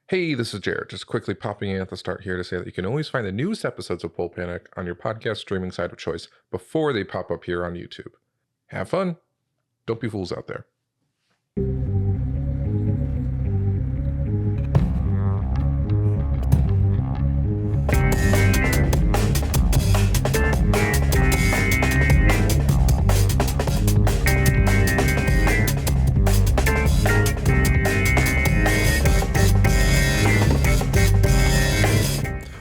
Hey, this is Jared. Just quickly popping in at the start here to say that you can always find the newest episodes of Pulp on your podcast streaming site of choice before they pop up here on YouTube. Have fun. Don't be fools out there.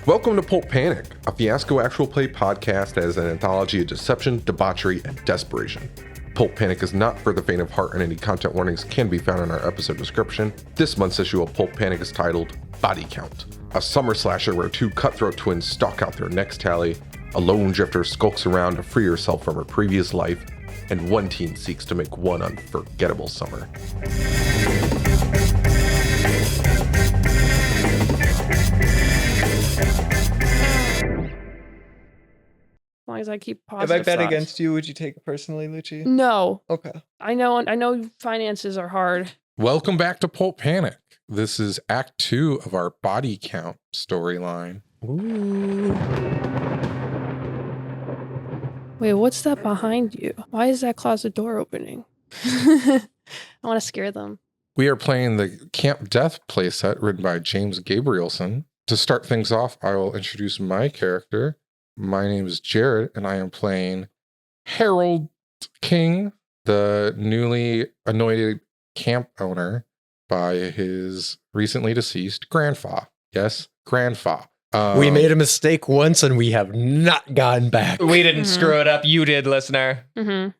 Welcome to Pulp Panic, a fiasco actual play podcast that is an anthology of deception, debauchery, and desperation. Pulp Panic is not for the faint of heart, and any content warnings can be found in our episode description. This month's issue of Pulp Panic is titled Body Count, a summer slasher where two cutthroat twins stalk out their next tally, a lone drifter skulks around to free herself from her previous life, and one teen seeks to make one unforgettable summer. As long as I keep If positive I bet thoughts. against you, would you take it personally, Lucci? No. Okay. I know finances are hard. Welcome back to Pulp Panic. This is Act 2 of our Body Count storyline. Wait, what's that behind you? Why is that closet door opening? I want to scare them. We are playing the Camp Death playset written by James Gabrielsen. To start things off, I will introduce my character. My name is Jared, and I am playing Jerold King, the newly anointed camp owner by his recently deceased grandpa. Yes, grandpa. We made a mistake once and we have not gone back. We didn't Mhm. screw it up. You did, listener. Mm-hmm.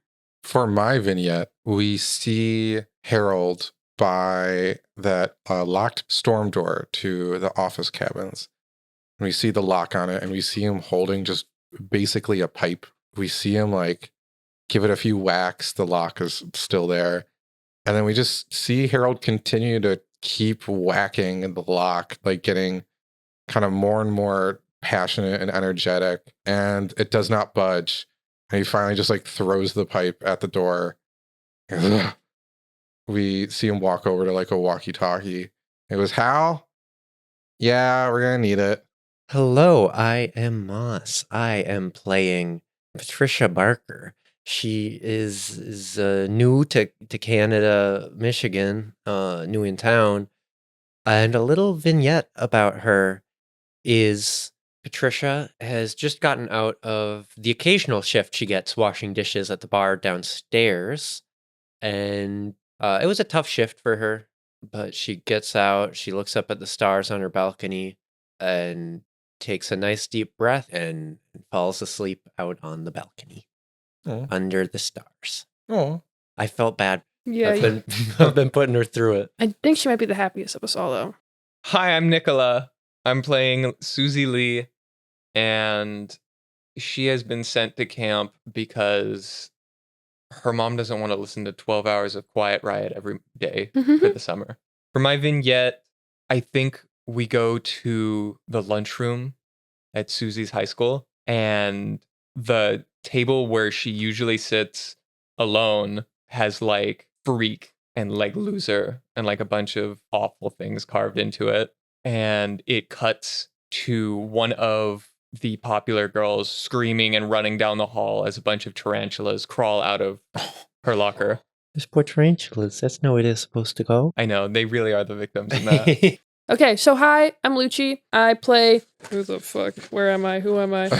For my vignette, we see Harold by that locked storm door to the office cabins. And we see the lock on it, and we see him holding just basically a pipe. We see him like give it a few whacks. The lock is still there. And then we just see Harold continue to keep whacking the lock, like getting kind of more and more passionate and energetic. And it does not budge. And he finally just like throws the pipe at the door. We see him walk over to like a walkie-talkie. It was Hal. Yeah, we're gonna need it. Hello, I am Moss. I am playing Patricia Barker. She is new to Canada, Michigan, new in town. And a little vignette about her is Patricia has just gotten out of the occasional shift she gets washing dishes at the bar downstairs. And it was a tough shift for her, but she gets out, she looks up at the stars on her balcony and takes a nice deep breath and falls asleep out on the balcony Oh, under the stars. oh. I felt bad. Yeah, I've been putting her through it. I think she might be the happiest of us all, though. Hi, I'm Nicola. I'm playing Susie Lee, and she has been sent to camp because her mom doesn't want to listen to 12 hours of Quiet Riot every day for the summer. For my vignette, I think we go to the lunchroom at Susie's high school, and the table where she usually sits alone has like freak and like loser and like a bunch of awful things carved into it. And it cuts to one of the popular girls screaming and running down the hall as a bunch of tarantulas crawl out of her locker. There's poor tarantulas. That's no way they're supposed to go. I know, they really are the victims in that. Okay, so hi, I'm Lucci. I play... Who the fuck? Where am I? Who am I?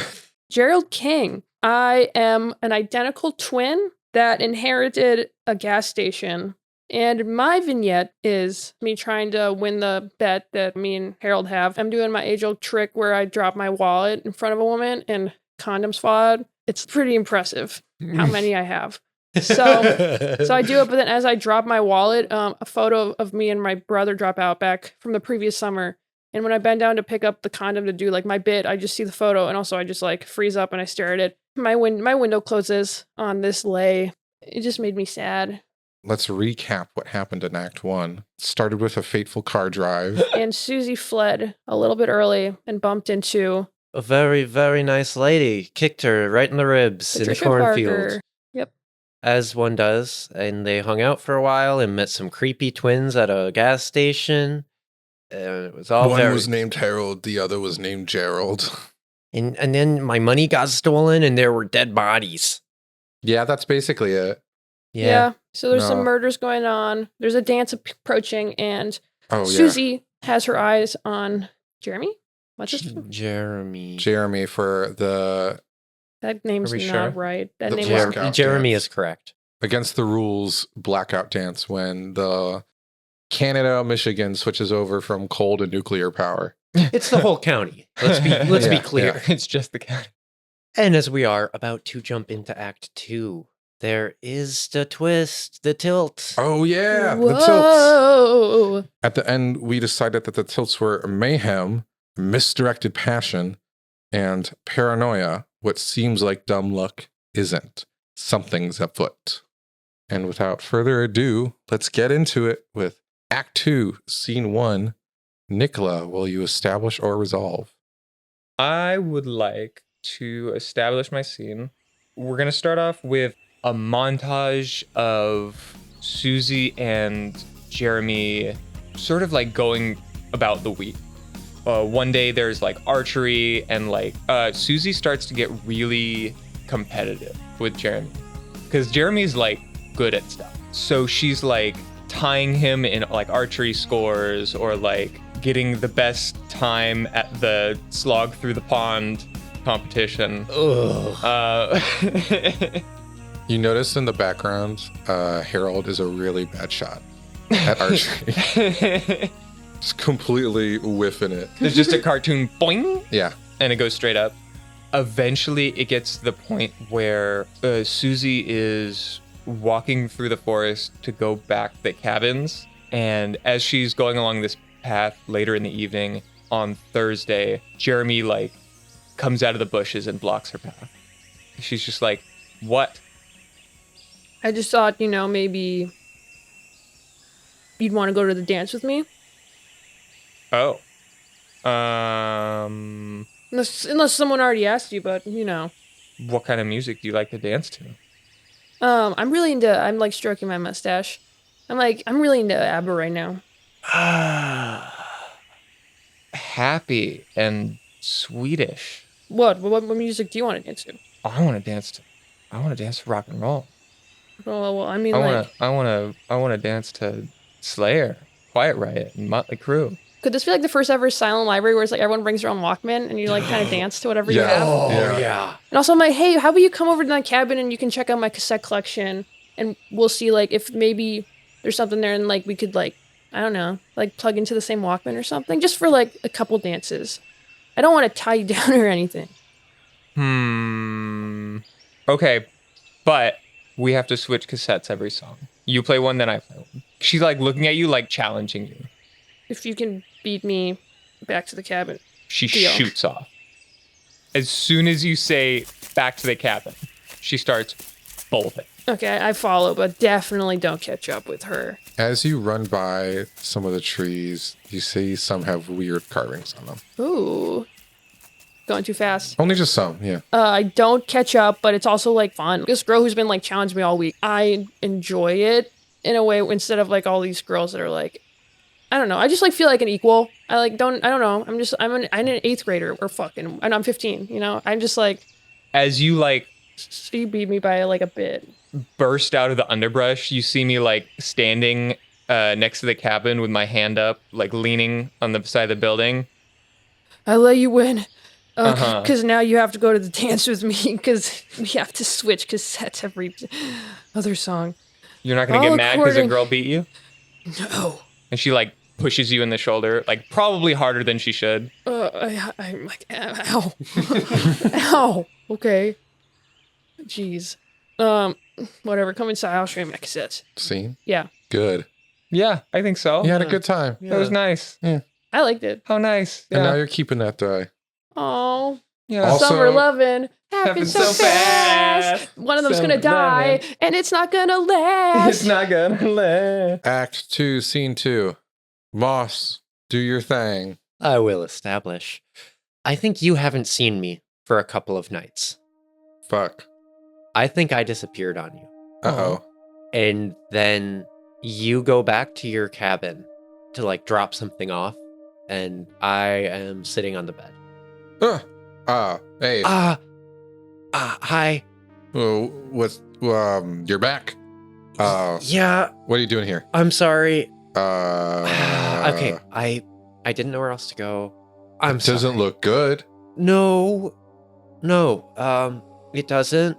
Jerold King. I am an identical twin that inherited a gas station. And my vignette is me trying to win the bet that me and Harold have. I'm doing my age-old trick where I drop my wallet in front of a woman and condoms fall out. It's pretty impressive how many I have. So I do it, but then as I drop my wallet, a photo of me and my brother drop out back from the previous summer. And when I bend down to pick up the condom to do like my bit, I just see the photo, and also I just like freeze up and I stare at it. My window closes on this lay. It just made me sad. Let's recap what happened in Act 1. Started with a fateful car drive. And Susie fled a little bit early and bumped into A very, very nice lady kicked her right in the ribs Patricia in the cornfield. Parker. Yep. As one does. And they hung out for a while and met some creepy twins at a gas station. It was all One very... was named Harold, the other was named Jerold. And then my money got stolen and there were dead bodies. Yeah, that's basically it. Yeah. So there's some No. murders going on. There's a dance approaching, and Oh, Susie has her eyes on Jeremy. What's his name? Jeremy. Jeremy for the That name's Are not we sure? right. That The name Jer- was blackout Jeremy dance. is correct. against the rules blackout dance when the Canada, Michigan switches over from coal to nuclear power. It's the whole county. Let's be Yeah, clear. It's just the cat. And as we are about to jump into Act 2, there is the twist, the tilt. Oh yeah, the tilts. Whoa. At the end, we decided that the tilts were mayhem, misdirected passion, and paranoia. What seems like dumb luck isn't. Something's afoot. And without further ado, let's get into it with Act 2, Scene 1. Nicola, will you establish or resolve? I would like to establish my scene. We're going to start off with a montage of Susie and Jeremy sort of like going about the week. One day there's like archery, and like Susie starts to get really competitive with Jeremy because Jeremy's like good at stuff. So she's like tying him in like archery scores, or like getting the best time at the slog through the pond competition. Ugh. You notice in the background, Jerold is a really bad shot at archery. Just completely whiffing it. There's just a cartoon boing, Yeah. and it goes straight up. Eventually, it gets to the point where Susie is walking through the forest to go back to the cabins. And as she's going along this path later in the evening on Thursday, Jeremy like comes out of the bushes and blocks her path. She's just like, what? I just thought, maybe you'd want to go to the dance with me. Oh. Unless someone already asked you, but What kind of music do you like to dance to? I'm like stroking my mustache. I'm really into ABBA right now. Happy and Swedish. What music do you want to dance to? Oh, I want to dance to rock and roll. Well, I mean, I want to dance to Slayer, Quiet Riot, and Motley Crue. could this be like the first ever silent library where it's like everyone brings their own Walkman and you like kind of dance to whatever you Yeah. have? Oh, Yeah. yeah. And also, I'm like, hey, how about you come over to my cabin and you can check out my cassette collection, and we'll see like if maybe there's something there, and like we could like, I don't know, like plug into the same Walkman or something, just for like a couple dances. I don't want to tie you down or anything. Okay, but we have to switch cassettes every song. You play one, then I play one. She's like looking at you, like challenging you. If you can beat me back to the cabin. She Deal. shoots off. As soon as you say back to the cabin, she starts bolting. Okay, I follow, but definitely don't catch up with her. As you run by some of the trees, you see some have weird carvings on them. Ooh. Going too fast. Only just some, yeah. I don't catch up, but it's also like fun. This girl who's been like challenging me all week, I enjoy it in a way, instead of like all these girls that are like, I don't know. I just like feel like an equal. I don't know. I'm an 8th grader or fucking, and I'm 15, I'm just like, As you like she beat me by like a bit. burst out of the underbrush, you see me like standing next to the cabin with my hand up, like leaning on the side of the building. I let you win. Uh-huh. Because now you have to go to the dance with me because we have to switch cassettes every other song. You're not gonna All get mad because a according- girl beat you? No. And she like pushes you in the shoulder, like probably harder than she should. I'm like, ow. Ow. Okay. Jeez. Whatever. Come inside. I'll show you my cassettes. Scene? Yeah. Good. Yeah, I think so. You had a good time. That was nice. I liked it. How nice. And now Yeah. you're keeping that die. Oh. Yeah. Also- Summer lovin' happens so so fast. fast. One of them's Summer gonna die, lovin'. and it's not gonna last. It's not gonna last. Act 2, Scene 2. Moss, do your thing. I will establish. I think you haven't seen me for a couple of nights. Fuck. I think I disappeared on you. Uh-oh. And then you go back to your cabin to like drop something off. and I am sitting on the bed. Hey. Hi. You're back. Yeah, What are you doing here? I'm sorry. Uh, Okay, I didn't know where else to go. I'm sorry. Doesn't look good. No, it doesn't.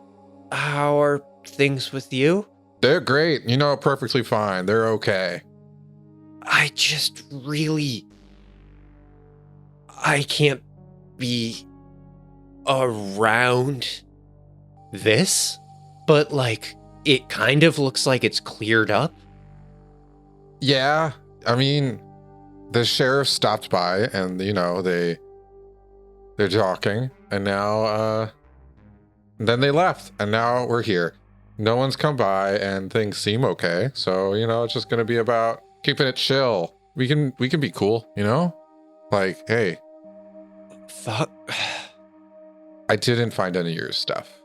How are things with you? They're great. You know, perfectly fine. They're okay. I just really... I can't be around this, but like, it kind of looks like it's cleared up. Yeah, I mean, the sheriff stopped by, and you know they're talking, and now then they left, and now we're here. No one's come by, and things seem okay. So you know, it's just gonna be about keeping it chill. We can be cool, you know. Like, hey, Fuck. I didn't find any of your stuff.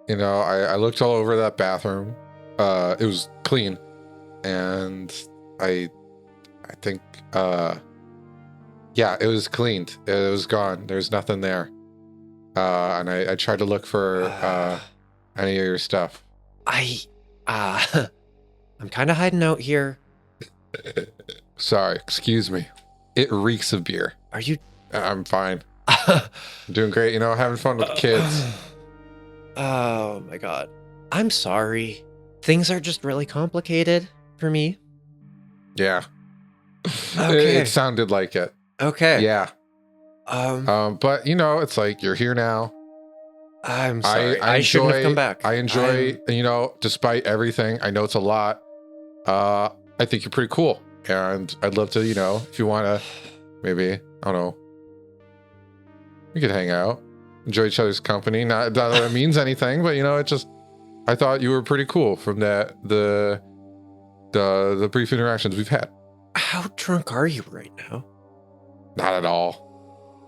You know, I looked all over that bathroom. It was clean, and I think yeah, it was cleaned. It was gone. There's nothing there. And I tried to look for any of your stuff. I'm kind of hiding out here. Sorry, excuse me. It reeks of beer. Are you? I'm fine. I'm doing great. You know, having fun with the kids. Oh my god. I'm sorry. Things are just really complicated for me. Yeah. Okay. It sounded like it. Okay. Yeah. But you know, it's like you're here now. I'm sorry. I shouldn't have come back. I enjoy, you know, despite everything, I know it's a lot. I think you're pretty cool. And I'd love to, you know, if you want to, maybe, I don't know, we could hang out, enjoy each other's company. Not that it means anything, but you know, it just, I thought you were pretty cool from the brief interactions we've had. How drunk are you right now? Not at all.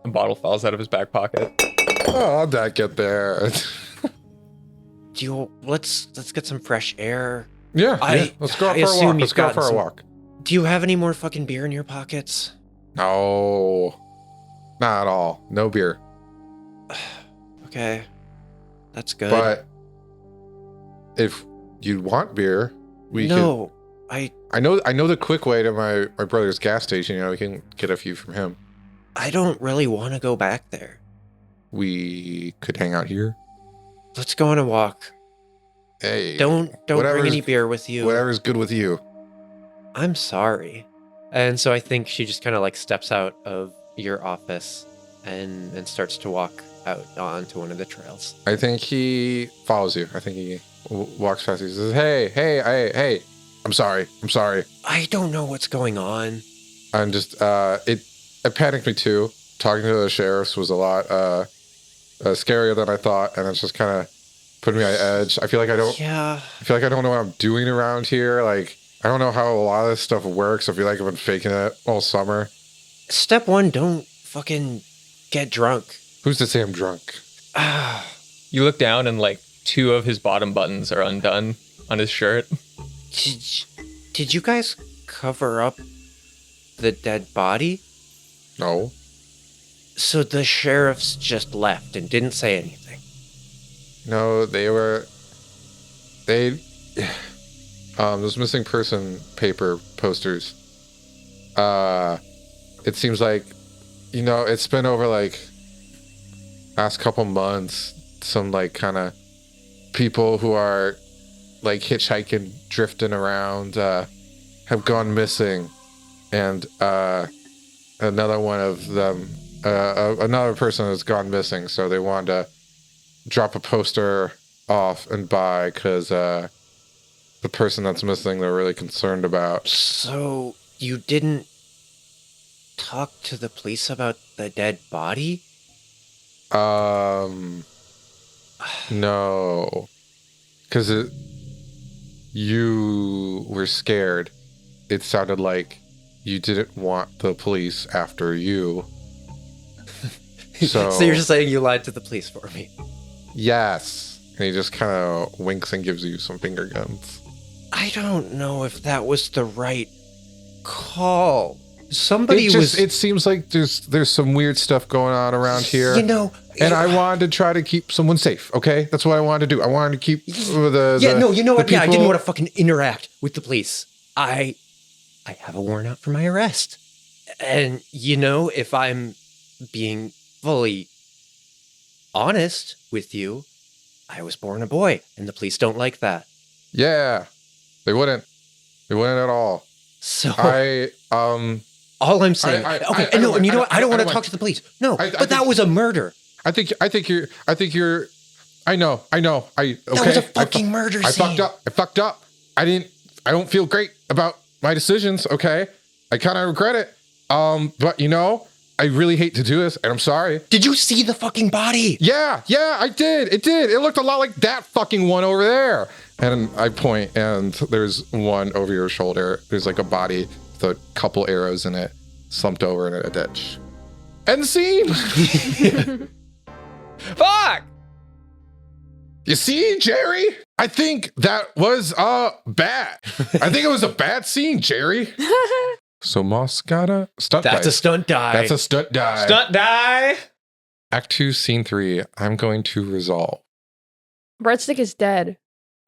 A bottle falls out of his back pocket. Oh, how'd that get there? Let's get some fresh air. Yeah, let's go out for a walk. Let's go for a walk. Do you have any more fucking beer in your pockets? No, not at all. No beer. Okay, that's good. But if you want beer, we no, I know the quick way to my brother's gas station. You know, we can get a few from him. I don't really want to go back there. We could hang out here. Let's go on a walk. Hey, Don't bring any beer with you. Whatever's good with you. I'm sorry. And so I think she just kind of like steps out of your office and starts to walk out onto one of the trails. I think he follows you. I think he walks past you. He says, hey, I'm sorry. I don't know what's going on. I'm just, it panicked me too. Talking to the sheriffs was a lot scarier than I thought, and it's just kind of putting me on edge. I feel like I don't know what I'm doing around here. Like, I don't know how a lot of this stuff works. I feel like I've been faking it all summer. Step one, don't fucking get drunk. Who's to say I'm drunk? You look down and like 2 of his bottom buttons are undone on his shirt. Did you guys cover up the dead body? No. So the sheriffs just left and didn't say anything? No, those missing person paper posters. It seems like, you know, it's been over like last couple months. Some like kind of people who are like hitchhiking, drifting around, have gone missing, and another one of them, another person has gone missing. So they wanted to drop a poster off and buy because the person that's missing they're really concerned about. So you didn't talk to the police about the dead body? No, because you were scared. It sounded like you didn't want the police after you. So you're just saying you lied to the police for me? Yes. And he just kind of winks and gives you some finger guns. I don't know if that was the right call. somebody was. It seems like there's some weird stuff going on around here. You know, and I wanted to try to keep someone safe. Okay, that's what I wanted to do. I wanted to keep the you know what? people. Yeah, I didn't want to fucking interact with the police. I have a warrant out for my arrest, and you know, if I'm being fully honest with you, I was born a boy, and the police don't like that. Yeah, they wouldn't at all. So all I'm saying, and you know what? I don't want to talk to the police. No, but that was a murder. I think you're. I know. Okay. That was a fucking murder scene. I fucked up. I don't feel great about my decisions. Okay. I kind of regret it. But you know, I really hate to do this, and I'm sorry. Did you see the fucking body? Yeah, I did. It did. It looked a lot like that fucking one over there. And I point, and there's one over your shoulder. There's like a body with a couple arrows in it, slumped over in a ditch. End scene. Fuck! You see, Jerry? I think that was bad. I think it was a bad scene, Jerry. So Moss got a stunt die. That's a stunt die. That's a stunt die. Stunt die! Act 2, Scene 3. I'm going to resolve. Breadstick is dead.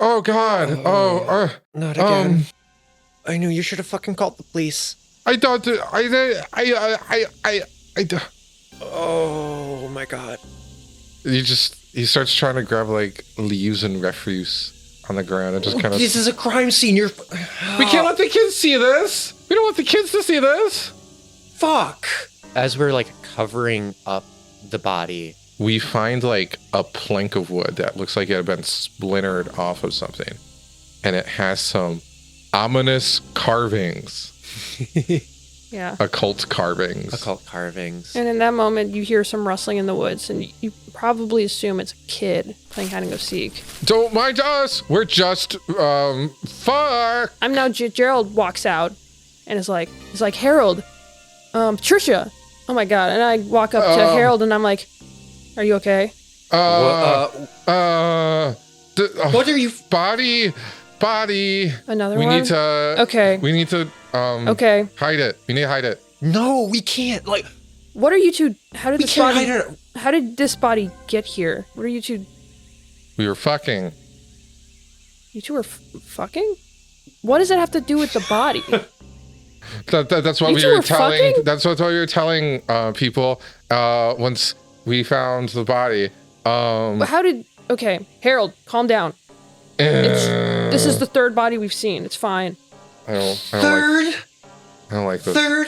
Oh, God. Not again. I knew you should have fucking called the police. I thought that Oh, my God. He starts trying to grab like leaves and refuse on the ground and just kind of. This is a crime scene. We can't let the kids see this. We don't want the kids to see this. Fuck. As we're like covering up the body, we find like a plank of wood that looks like it had been splintered off of something, and it has some ominous carvings. Yeah. Occult carvings. And in that moment, you hear some rustling in the woods, and you probably assume it's a kid playing hide and go seek. Don't mind us. We're just fuck. I'm now Jerold walks out, and he's like Jerold, Patricia. Oh my God! And I walk up to Jerold, and I'm like, "Are you okay?" What are you? Body. Another one. Okay. We need to. Okay. Hide it. We need to hide it. No, we can't. Like, what are you two? How did this body? Hide it. How did this body get here? What are you two? We were fucking. You two were fucking? What does it have to do with the body? That's what we were telling. Fucking? That's what we were telling people once we found the body. But how did? Okay, Jerold, calm down. This is the third body we've seen. It's fine. I don't like this. Third?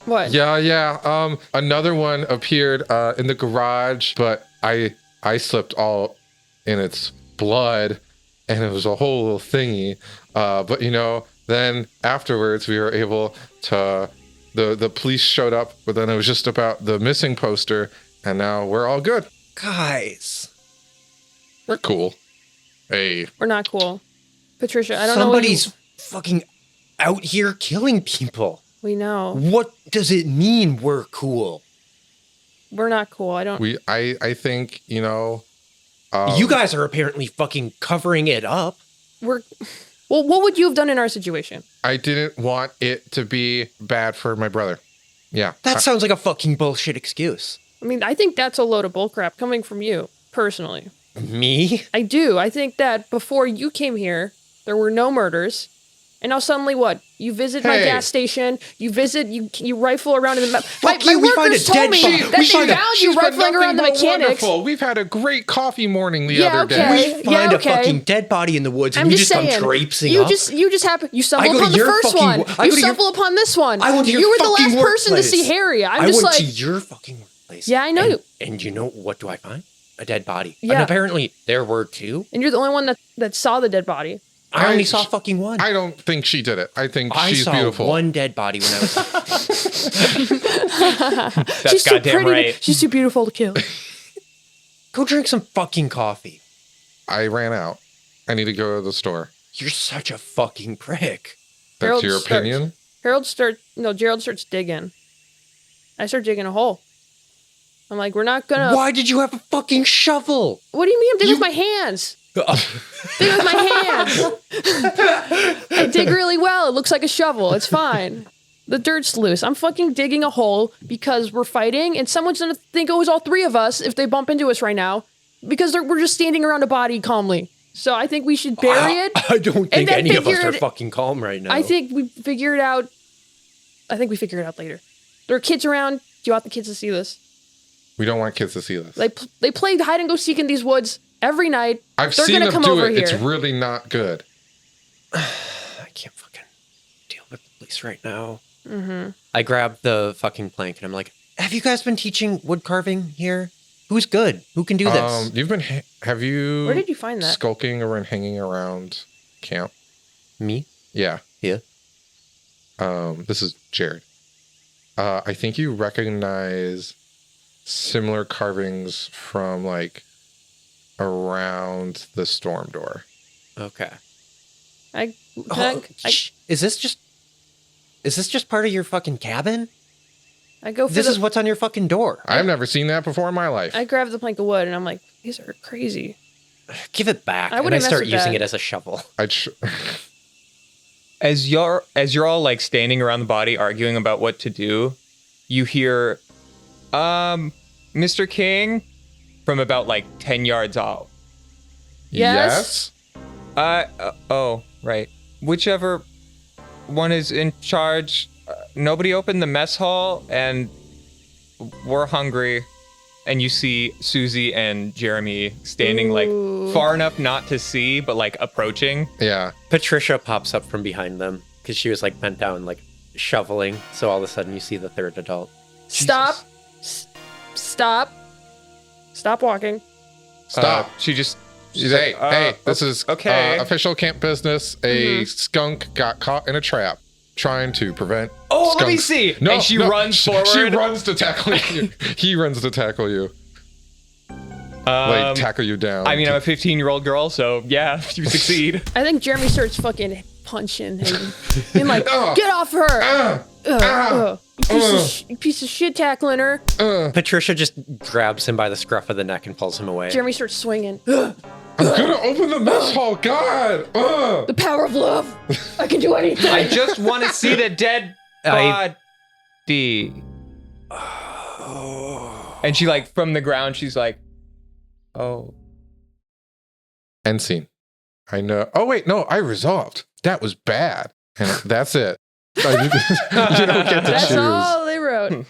What? Yeah. Another one appeared in the garage, but I slipped all in its blood, and it was a whole little thingy. But you know, then afterwards we were able to. The police showed up, but then it was just about the missing poster, and now we're all good. Guys, we're cool. Hey, we're not cool. Patricia, I don't know. Somebody's fucking out here killing people. We know. What does it mean we're cool? We're not cool. I think, you know. You guys are apparently fucking covering it up. Well, what would you have done in our situation? I didn't want it to be bad for my brother. Yeah. That sounds like a fucking bullshit excuse. I mean, I think that's a load of bullcrap coming from you, personally. Me? I do. I think that before you came here, there were no murders. And now suddenly what? You visit my gas station, you rifle around in the... My workers told me that they found you rifling around the mechanics. Wonderful. We've had a great coffee morning the other day. We find a fucking dead body in the woods and you just come traipsing up. You stumble upon the first one. You stumble upon this one. You were the last person to see Harry. I went to your fucking workplace. Yeah, I know you. And you know what do I find? A dead body. Yeah. And apparently there were two. And you're the only one that saw the dead body. I only saw fucking one. I don't think she did it. I think she's beautiful. I saw one dead body when I was... That's she's goddamn right. She's too beautiful to kill. Go drink some fucking coffee. I ran out. I need to go to the store. You're such a fucking prick. That's your opinion? Jerold starts digging. I start digging a hole. I'm like, we're not gonna... Why did you have a fucking shovel? What do you mean I'm digging with my hands? Dig with my hands. I dig really well. It looks like a shovel. It's fine. The dirt's loose. I'm fucking digging a hole because we're fighting, and someone's gonna think it was all three of us if they bump into us right now, because we're just standing around a body calmly. So I think we should bury it. I don't think then any of us figure are fucking calm right now. I think we figure it out. I think we figure it out later. There are kids around. Do you want the kids to see this? We don't want kids to see this. They play hide and go seek in these woods every night. I've They're seen gonna them come do over it. here. It's really not good. I can't fucking deal with the police right now. Mm-hmm. I grab the fucking plank and I'm like, have you guys been teaching wood carving here? Who's good? Who can do this? Have you... Where did you find that? Skulking or hanging around camp? Me? Yeah. Yeah. This is Jared. I think you recognize similar carvings from like around the storm door. Okay. Is this just part of your fucking cabin? I go for This is what's on your fucking door. I've never seen that before in my life. I grab the plank of wood and I'm like, these are crazy. Give it back. I and I wouldn't mess start with using that. it as a shovel. As you're all like standing around the body arguing about what to do, you hear, Mr. King, from about like 10 yards out. Yes? Oh, right. Whichever one is in charge, nobody opened the mess hall, and we're hungry. And you see Susie and Jeremy standing like far enough not to see, but like approaching. Yeah. Patricia pops up from behind them because she was like bent down, like shoveling. So all of a sudden you see the third adult. Stop. Stop. Stop walking. Stop. She's Hey, like, hey, this is okay. Official camp business. A skunk got caught in a trap trying to prevent let me skunks. see. No, and she no, runs forward. She runs to tackle you. He runs to tackle you. Like, tackle you down. I mean, I'm a 15-year-old girl, so yeah, you succeed. I think Jeremy starts fucking punching him. Being like, get off her! You piece of shit tackling her. Patricia just grabs him by the scruff of the neck and pulls him away. Jeremy starts swinging. I'm gonna open the mess hall. God. The power of love. I can do anything. I just want to see the dead body. And she like from the ground, she's like, oh. End scene. I know. Oh wait, no. I resolved. That was bad, and that's it. You don't get to That's choose. all they wrote.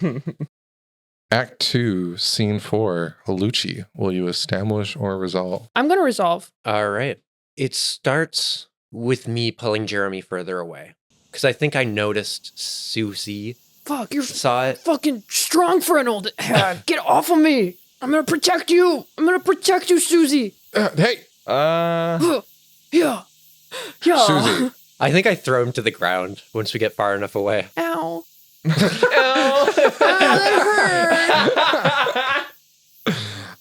Act 2, Scene 4. Lucci, will you establish or resolve? I'm going to resolve. All right. It starts with me pulling Jeremy further away because I think I noticed Susie Fuck, you're saw it. fucking strong for an old... Get off of me. I'm going to protect you. I'm going to protect you, Susie. Hey, Yeah. Susie. I think I throw him to the ground once we get far enough away. Ow. That hurt.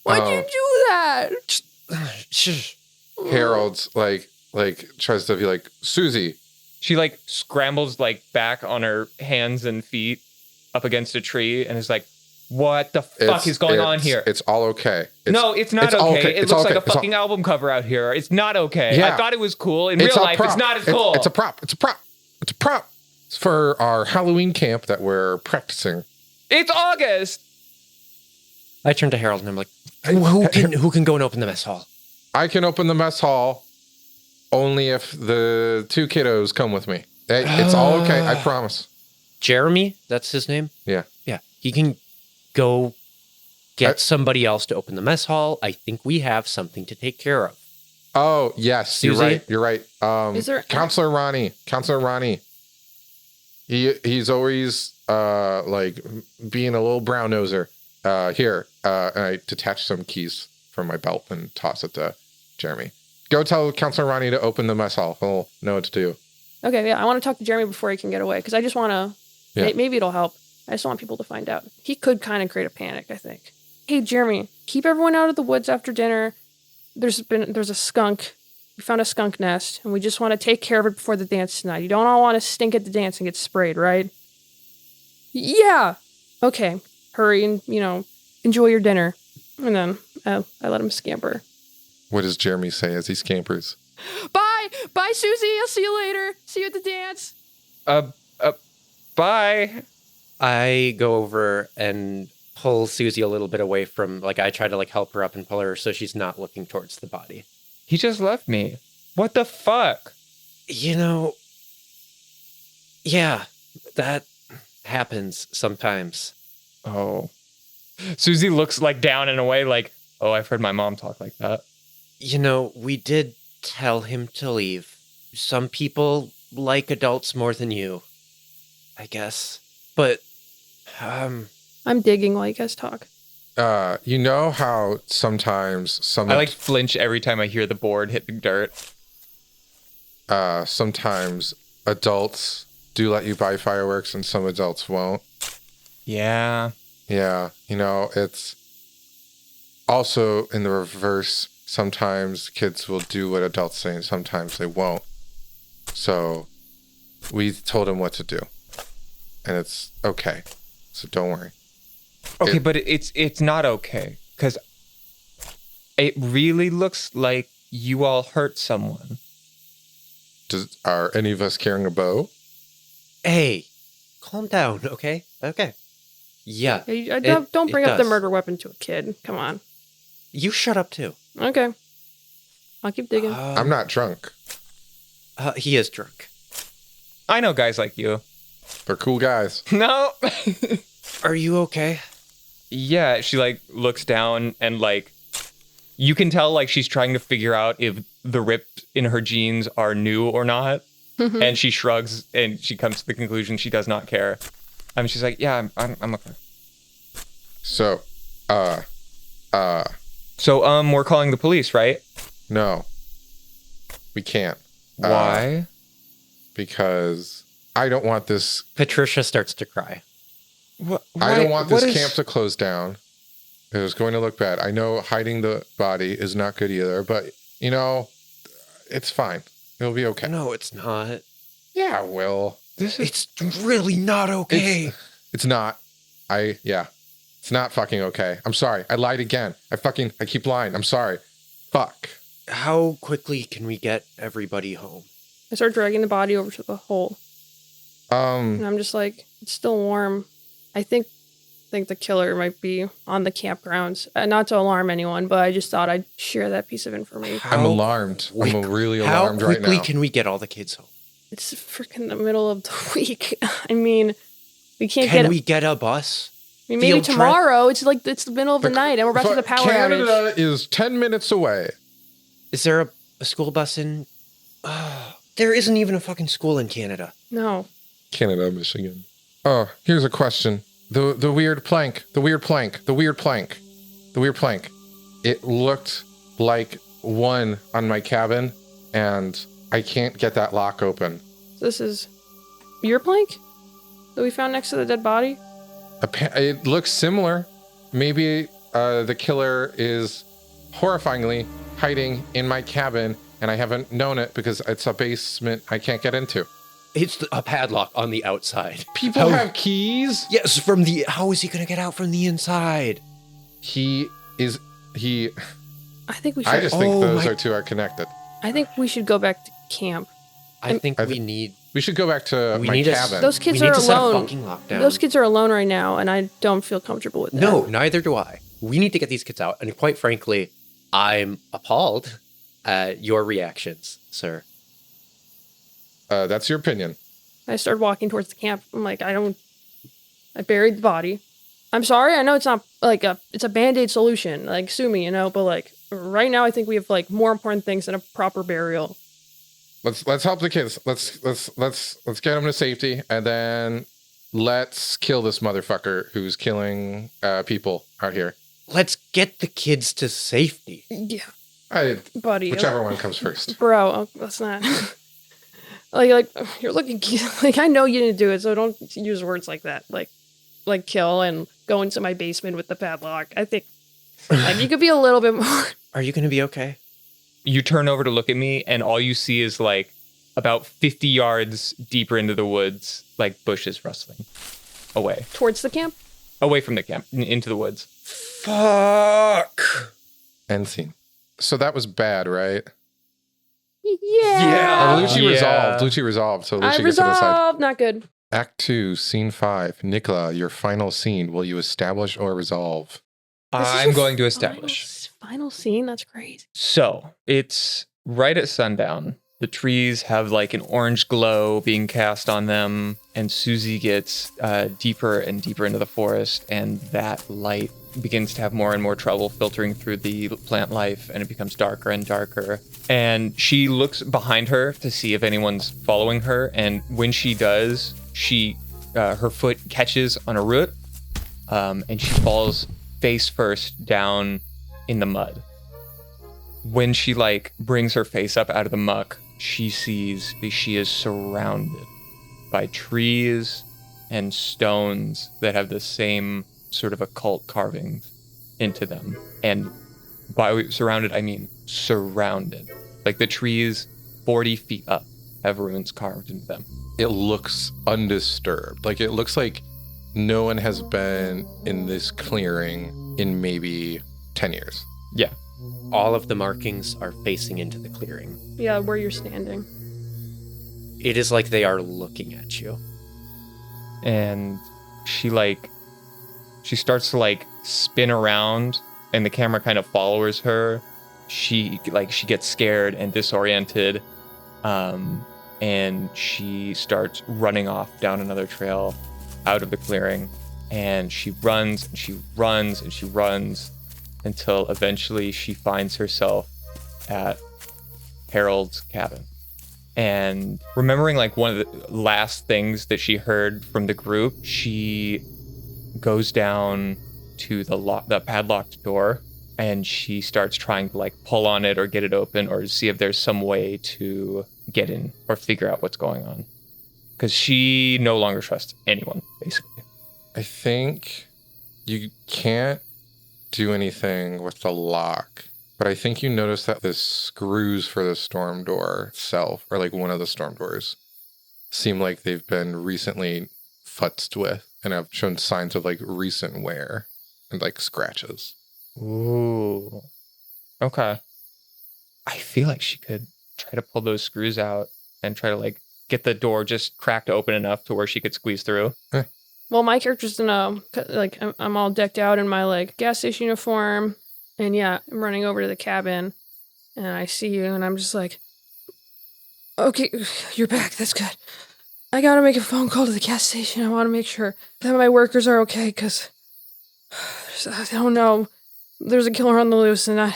Why'd you do that? Harold's like tries to be like, Susie. She like scrambles like back on her hands and feet up against a tree and is like, what the fuck is going on here? It's all okay. No, it's not okay. It looks like a fucking album cover out here. It's not okay. Yeah. I thought it was cool. In real life, it's not as cool. It's a prop. It's a prop. It's a prop. It's for our Halloween camp that we're practicing. It's August. I turn to Harold and I'm like, who can go and open the mess hall? I can open the mess hall only if the two kiddos come with me. It's all okay. I promise. Jeremy, that's his name? Yeah. Yeah. He can go get somebody else to open the mess hall. I think we have something to take care of. Oh, yes. Susie? You're right. Is there... Counselor Ronnie. He's always like being a little brown noser. Here, and I detach some keys from my belt and toss it to Jeremy. Go tell Counselor Ronnie to open the mess hall. He'll know what to do. Okay, yeah, I want to talk to Jeremy before he can get away, because I just want to... Yeah. Maybe it'll help. I just want people to find out. He could kind of create a panic, I think. Hey, Jeremy, keep everyone out of the woods after dinner. There's a skunk. We found a skunk nest, and we just want to take care of it before the dance tonight. You don't all want to stink at the dance and get sprayed, right? Yeah. Okay. Hurry and, enjoy your dinner. And then I let him scamper. What does Jeremy say as he scampers? Bye! Bye, Susie! I'll see you later. See you at the dance. Bye. I go over and pull Susie a little bit away from, like, I try to, like, help her up and pull her so she's not looking towards the body. He just left me. What the fuck? You know, yeah, that happens sometimes. Oh. Susie looks like down and away like, oh, I've heard my mom talk like that. You know, we did tell him to leave. Some people like adults more than you, I guess. But, I'm digging while you guys talk. You know how sometimes I like flinch every time I hear the board hit the dirt. sometimes adults do let you buy fireworks and some adults won't. Yeah. Yeah, you know, it's also in the reverse. Sometimes kids will do what adults say and sometimes they won't. So we told him what to do. And it's okay. So don't worry. Okay, but it's not okay. Because it really looks like you all hurt someone. Are any of us carrying a bow? hey, calm down, okay? Okay. Yeah, Don't bring it up the does. murder weapon to a kid. Come on. you shut up too. Okay. I'll keep digging. I'm not drunk. He is drunk. I know guys like you. They're cool guys. No. Are you okay? Yeah, she like looks down and like you can tell like she's trying to figure out if the rips in her jeans are new or not. And she shrugs and she comes to the conclusion she does not care. I mean, she's like, yeah, I'm okay. So, So, we're calling the police, right? no. We can't. Why? Because I don't want this. Patricia starts to cry. I don't want this camp to close down. It was going to look bad. I know hiding the body is not good either, but you know, it's fine. It'll be okay. No, it's not. Yeah, it will. It's really not okay. It's not. It's not fucking okay. I'm sorry. I lied again. I keep lying. I'm sorry. Fuck. How quickly can we get everybody home? I start dragging the body over to the hole. And I'm just like, it's still warm. I think the killer might be on the campgrounds. Not to alarm anyone, but I just thought I'd share that piece of information. I'm alarmed. I'm really alarmed right now. How quickly can we get all the kids home? It's freaking the middle of the week. I mean, we can't Can we get a bus? I mean, maybe field trip? tomorrow. It's like it's the middle of the night, and we're about to the power outage. Canada is 10 minutes away. Is there a school bus in... there isn't even a fucking school in Canada. No. Canada, Michigan. Oh, here's a question. The weird plank. It looked like one on my cabin, and I can't get that lock open. This is your plank that we found next to the dead body? It looks similar. Maybe the killer is horrifyingly hiding in my cabin, and I haven't known it because it's a basement I can't get into. It's a padlock on the outside. People have keys. Yes, how is he going to get out from the inside? I think we should. I just think those two are connected. I think we should go back to camp. I think we should go back to my cabin. Those kids are alone. Those kids are alone right now, and I don't feel comfortable with that. No, neither do I. We need to get these kids out. And quite frankly, I'm appalled at your reactions, sir. That's your opinion. I started walking towards the camp. I'm like, I buried the body. I'm sorry. I know it's not like it's a Band-Aid solution. Like, sue me, but like right now I think we have like more important things than a proper burial. Let's help the kids. Let's get them to safety, and then let's kill this motherfucker who's killing people out here. Like get the kids to safety. Yeah. Buddy. Whichever one comes first. Bro, that's not... like you're looking like I know you didn't do it, so don't use words like that. Like kill and go into my basement with the padlock. I think like you could be a little bit more. Are you going to be okay? You turn over to look at me, and all you see is like about 50 yards deeper into the woods, like bushes rustling away. Towards the camp? Away from the camp, into the woods. Fuck. End scene. So that was bad, right? Yeah. Lucci resolved. So Lucci I gets to decide. resolved. Not good. Act 2, Scene 5. Nicola, your final scene. Will you establish or resolve? This is I'm your going to establish. Final scene? That's crazy. So it's right at sundown. The trees have like an orange glow being cast on them, and Susie gets deeper and deeper into the forest, and that light begins to have more and more trouble filtering through the plant life, and it becomes darker and darker. And she looks behind her to see if anyone's following her, and when she does, her foot catches on a root, and she falls face first down in the mud. When she brings her face up out of the muck, she sees that she is surrounded by trees and stones that have the same sort of occult carvings into them. And by surrounded, I mean surrounded. Like the trees 40 feet up have runes carved into them. It looks undisturbed. Like it looks like no one has been in this clearing in maybe 10 years. Yeah. All of the markings are facing into the clearing. Yeah, where you're standing. It is like they are looking at you. And she starts to spin around, and the camera kind of follows her. She gets scared and disoriented, and she starts running off down another trail out of the clearing, and she runs and she runs and she runs until eventually she finds herself at Jerold's cabin. And remembering one of the last things that she heard from the group, she goes down to the padlocked door, and she starts trying to pull on it or get it open or see if there's some way to get in or figure out what's going on. Because she no longer trusts anyone, basically. I think you can't do anything with the lock, but I think you notice that the screws for the storm door itself, or one of the storm doors, seem like they've been recently futzed with and have shown signs of recent wear and scratches. Ooh. Okay. I feel like she could try to pull those screws out and try to get the door just cracked open enough to where she could squeeze through. Well, my character's in I'm all decked out in my gas station uniform, and yeah, I'm running over to the cabin, and I see you, and I'm just okay, you're back. That's good. I gotta make a phone call to the gas station. I want to make sure that my workers are okay, because I don't know. There's a killer on the loose, and I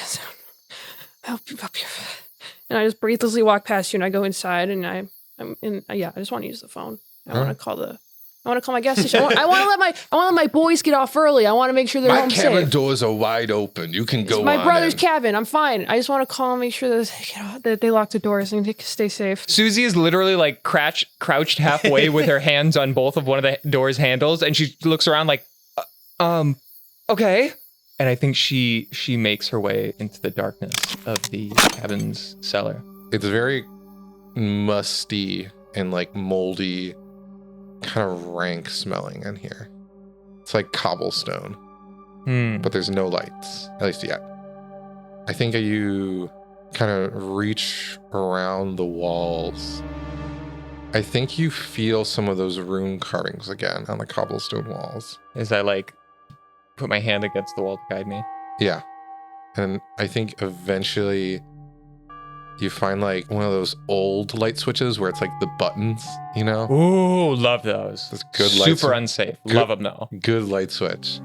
just breathlessly walk past you, and I go inside, and I just want to use the phone. I want to call my gas station. I want to let my boys get off early. I want to make sure they're home safe. My cabin doors are wide open. You can go on. It's my brother's cabin. I'm fine. I just want to call and make sure that they lock the doors and they stay safe. Susie is literally crouched halfway with her hands on both of one of the door's handles, and she looks around okay. And I think she makes her way into the darkness of the cabin's cellar. It's very musty and moldy, kind of rank smelling in here. It's like cobblestone, but there's no lights, at least yet. I think you kind of reach around the walls. I think you feel some of those rune carvings again on the cobblestone walls. As I put my hand against the wall to guide me. Yeah. And I think eventually you find one of those old light switches where it's the buttons, Ooh, love those. That's good light. Super unsafe. Love them though. Good light switch.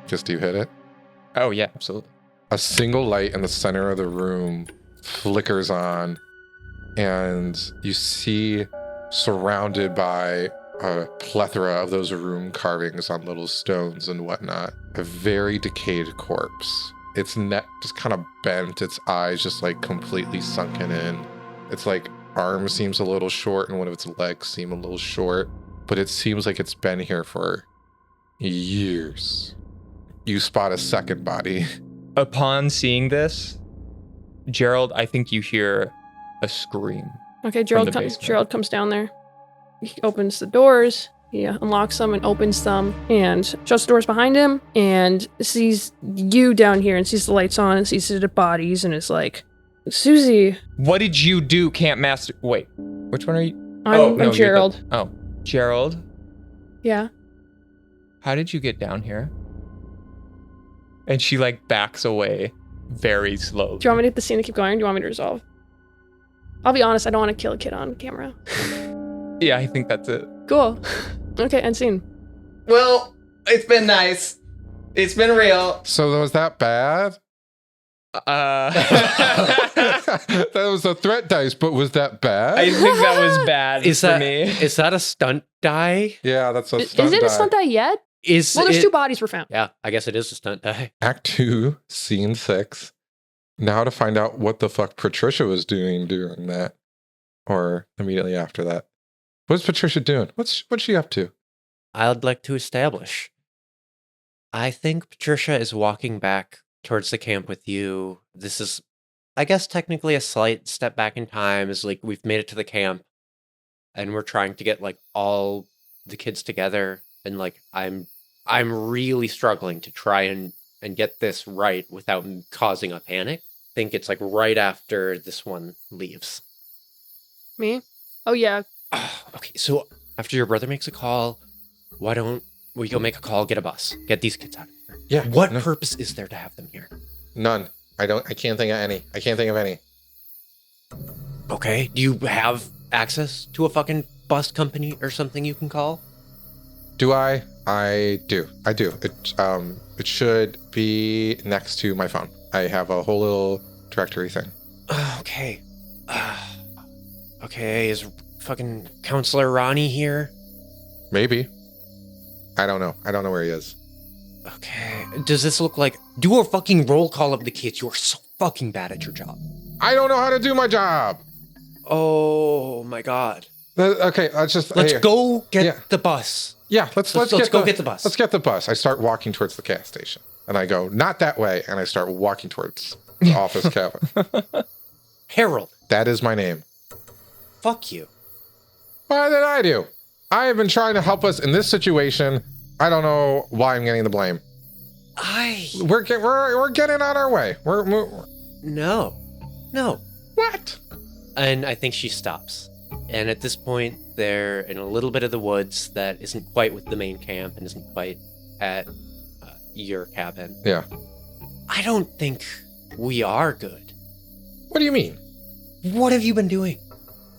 Just do you hit it? Oh yeah, absolutely. A single light in the center of the room flickers on, and you see, surrounded by a plethora of those rune carvings on little stones and whatnot, a very decayed corpse. Its neck just kind of bent, its eyes just completely sunken in. Its arm seems a little short and one of its legs seem a little short, but it seems like it's been here for years. You spot a second body. Upon seeing this, Jerold, I think you hear a scream. Okay, Jerold comes down there. He opens the doors. He unlocks them and opens them and shuts the doors behind him and sees you down here and sees the lights on and sees the bodies and is Susie. What did you do, Camp Master? Wait, which one are you? I'm you're Jerold. Jerold, Yeah. how did you get down here? And she like backs away very slowly. Do you want me to hit the scene and keep going, or do you want me to resolve? I'll be honest, I don't want to kill a kid on camera. Yeah, I think that's it. Cool. Okay, end scene. Well, it's been nice. It's been real. So was that bad? That was a threat dice, but was that bad? I think that was bad for me. Is that a stunt die? Yeah, that's a Is stunt it die. a stunt die yet? Is Well, there's it- 2 bodies were found. Yeah, I guess it is a stunt die. Act 2, Scene 6. Now to find out what the fuck Patricia was doing during that. Or immediately after that. What's Patricia doing? What's she up to? I'd like to establish. I think Patricia is walking back towards the camp with you. This is, I guess, technically a slight step back in time. Is like we've made it to the camp, and we're trying to get like all the kids together. And like I'm really struggling to try and get this right without causing a panic. I think it's like right after this one leaves. Me? Oh, yeah. Okay, so after your brother makes a call, why don't we go make a call, get a bus, get these kids out of here? Yeah. What no, purpose is there to have them here? None. I can't think of any. I can't think of any. Okay, do you have access to a fucking bus company or something you can call? Do I? I do. It should be next to my phone. I have a whole little directory thing. Okay. Okay, is fucking Counselor Ronnie here? Maybe. I don't know. I don't know where he is. Okay, does this look like... Do a fucking roll call of the kids. You're so fucking bad at your job. I don't know how to do my job. Oh my god. Okay, let's Let's go get Yeah. the bus. Yeah, let's go get the bus. Let's get the bus. I start walking towards the gas station, and I go not that way, and I start walking towards the office cabin. Harold, That is my name. fuck you. What did I do? I have been trying to help us in this situation. I don't know why I'm getting the blame. We're getting on our way. We're No. what? And I think she stops. And at this point, they're in a little bit of the woods that isn't quite with the main camp and isn't quite at your cabin. Yeah. I don't think we are good. What do you mean? What have you been doing?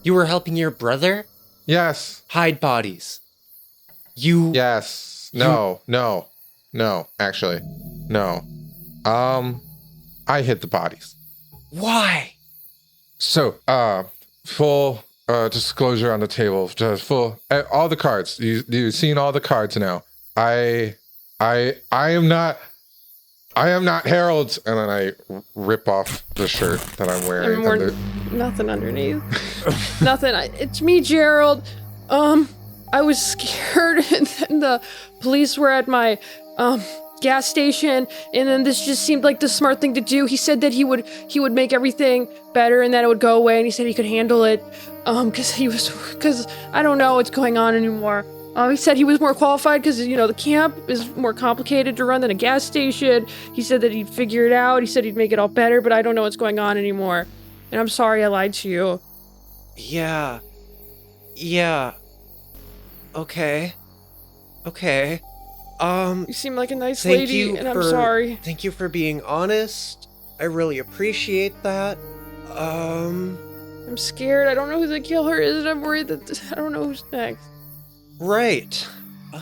You were helping your brother Yes. hide bodies. You... Yes. No. Actually, no. I hid the bodies. Why? So, full disclosure on the table. Just full all the cards. You've seen all the cards now. I am not Harold. And then I rip off the shirt that I'm wearing. I'm wearing nothing underneath. Nothing. It's me, Jerold. I was scared, and then the police were at my gas station, and then this just seemed like the smart thing to do. He said that he would make everything better, and that it would go away, and he said he could handle it, because I don't know what's going on anymore. He said he was more qualified because, the camp is more complicated to run than a gas station. He said that he'd figure it out. He said he'd make it all better, but I don't know what's going on anymore. And I'm sorry I lied to you. Yeah. Okay. You seem like a nice Thank lady, you and I'm for- sorry. Thank you for being honest. I really appreciate that. I'm scared. I don't know who the killer is, and I'm worried that I don't know who's next. Right.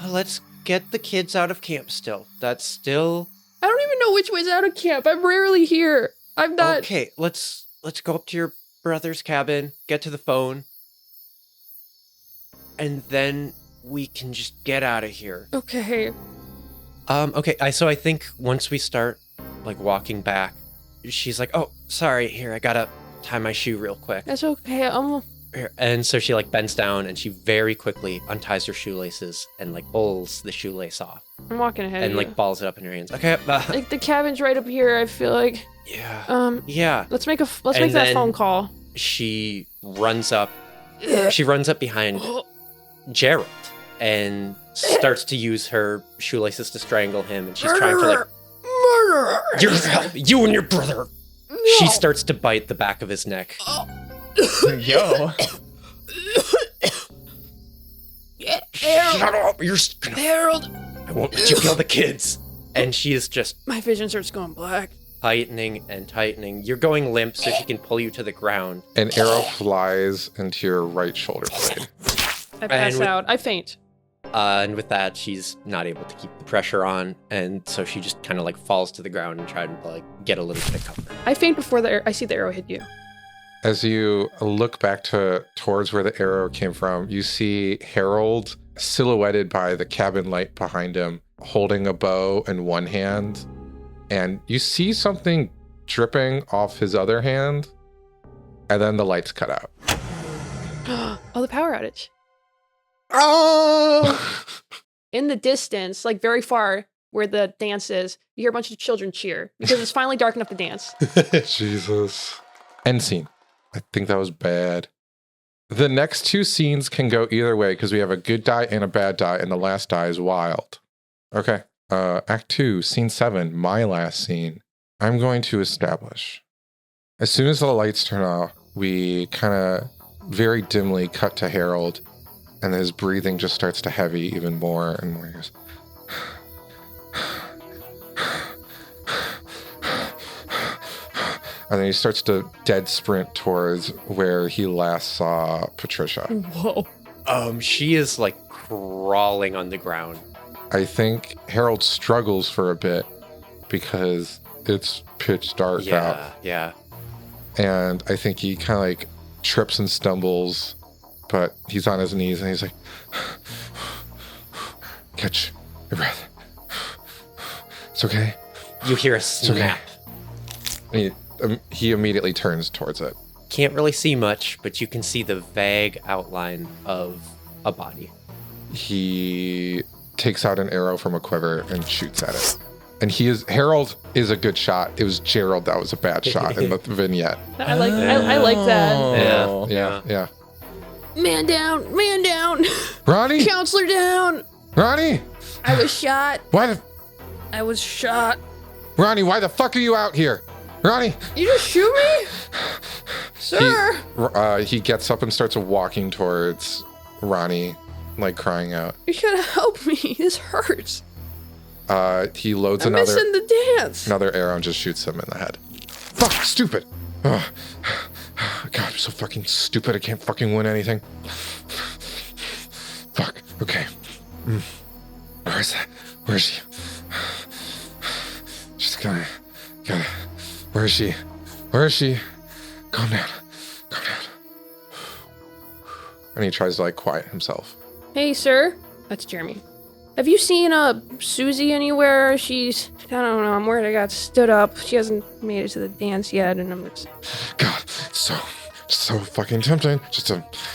Let's get the kids out of camp still. That's still... I don't even know which way's out of camp. I'm rarely here. I'm not. Okay, let's go up to your brother's cabin, get to the phone, and then we can just get out of here. Okay. Okay, so I think once we start, walking back, she's like, oh, sorry, here, I gotta tie my shoe real quick. That's okay. Here. And so she, bends down, and she very quickly unties her shoelaces and, pulls the shoelace off. I'm walking ahead And, of you. balls it up in her hands. Okay, The cabin's right up here, I feel like. yeah. Yeah. Let's make that then- phone call. She runs up behind Jerold and starts to use her shoelaces to strangle him, and she's trying to Murder! you and your brother. She starts to bite the back of his neck. Yo. Shut up! You're gonna... Harold! I won't let you kill the kids. And she is just My vision starts going black. tightening and tightening. You're going limp so she can pull you to the ground. An arrow flies into your right shoulder blade. I pass with- out. I faint. And with that, she's not able to keep the pressure on, and so she just kind of like falls to the ground and tries to like get a little bit of cover. I faint before I see the arrow hit you. As you look back towards where the arrow came from, you see Jerold silhouetted by the cabin light behind him, holding a bow in one hand, and you see something dripping off his other hand, and then the lights cut out. Oh, the power outage. Oh! In the distance, like very far where the dance is, you hear a bunch of children cheer because it's finally dark enough to dance. Jesus. End scene. I think that was bad. The next two scenes can go either way because we have a good die and a bad die, and the last die is wild. Okay. Act 2, Scene 7, my last scene. I'm going to establish. As soon as the lights turn off, we kind of very dimly cut to Jerold, and his breathing just starts to heavy even more and more. He goes, and then he starts to dead sprint towards where he last saw Patricia. Whoa. She is like crawling on the ground. I think Jerold struggles for a bit because it's pitch dark out. Yeah. And I think he kind of like trips and stumbles, but he's on his knees and he's like, catch your breath. It's okay. You hear a okay. snap. And he immediately turns towards it. Can't really see much, but you can see the vague outline of a body. He takes out an arrow from a quiver and shoots at it. And Jerold is a good shot. It was Jerold that was a bad shot in the vignette. I like that. Yeah. Man down, man down. Ronnie? Counselor down. Ronnie? I was shot. I was shot. Ronnie, why the fuck are you out here? Ronnie? You just shoot me? Sir. He gets up and starts walking towards Ronnie, like crying out. You gotta help me. This hurts. He loads I'm missing the dance. another arrow and just shoots him in the head. Fuck, stupid. Oh, God, I'm so fucking stupid. I can't fucking win anything. Fuck, okay. Where is that? Where is she? She's gotta. Where is she? Where is she? Calm down. And he tries to like quiet himself. Hey, sir. That's Jeremy. Have you seen Susie anywhere? She's, I don't know, I'm worried I got stood up. She hasn't made it to the dance yet, and I'm just... God, so fucking tempting.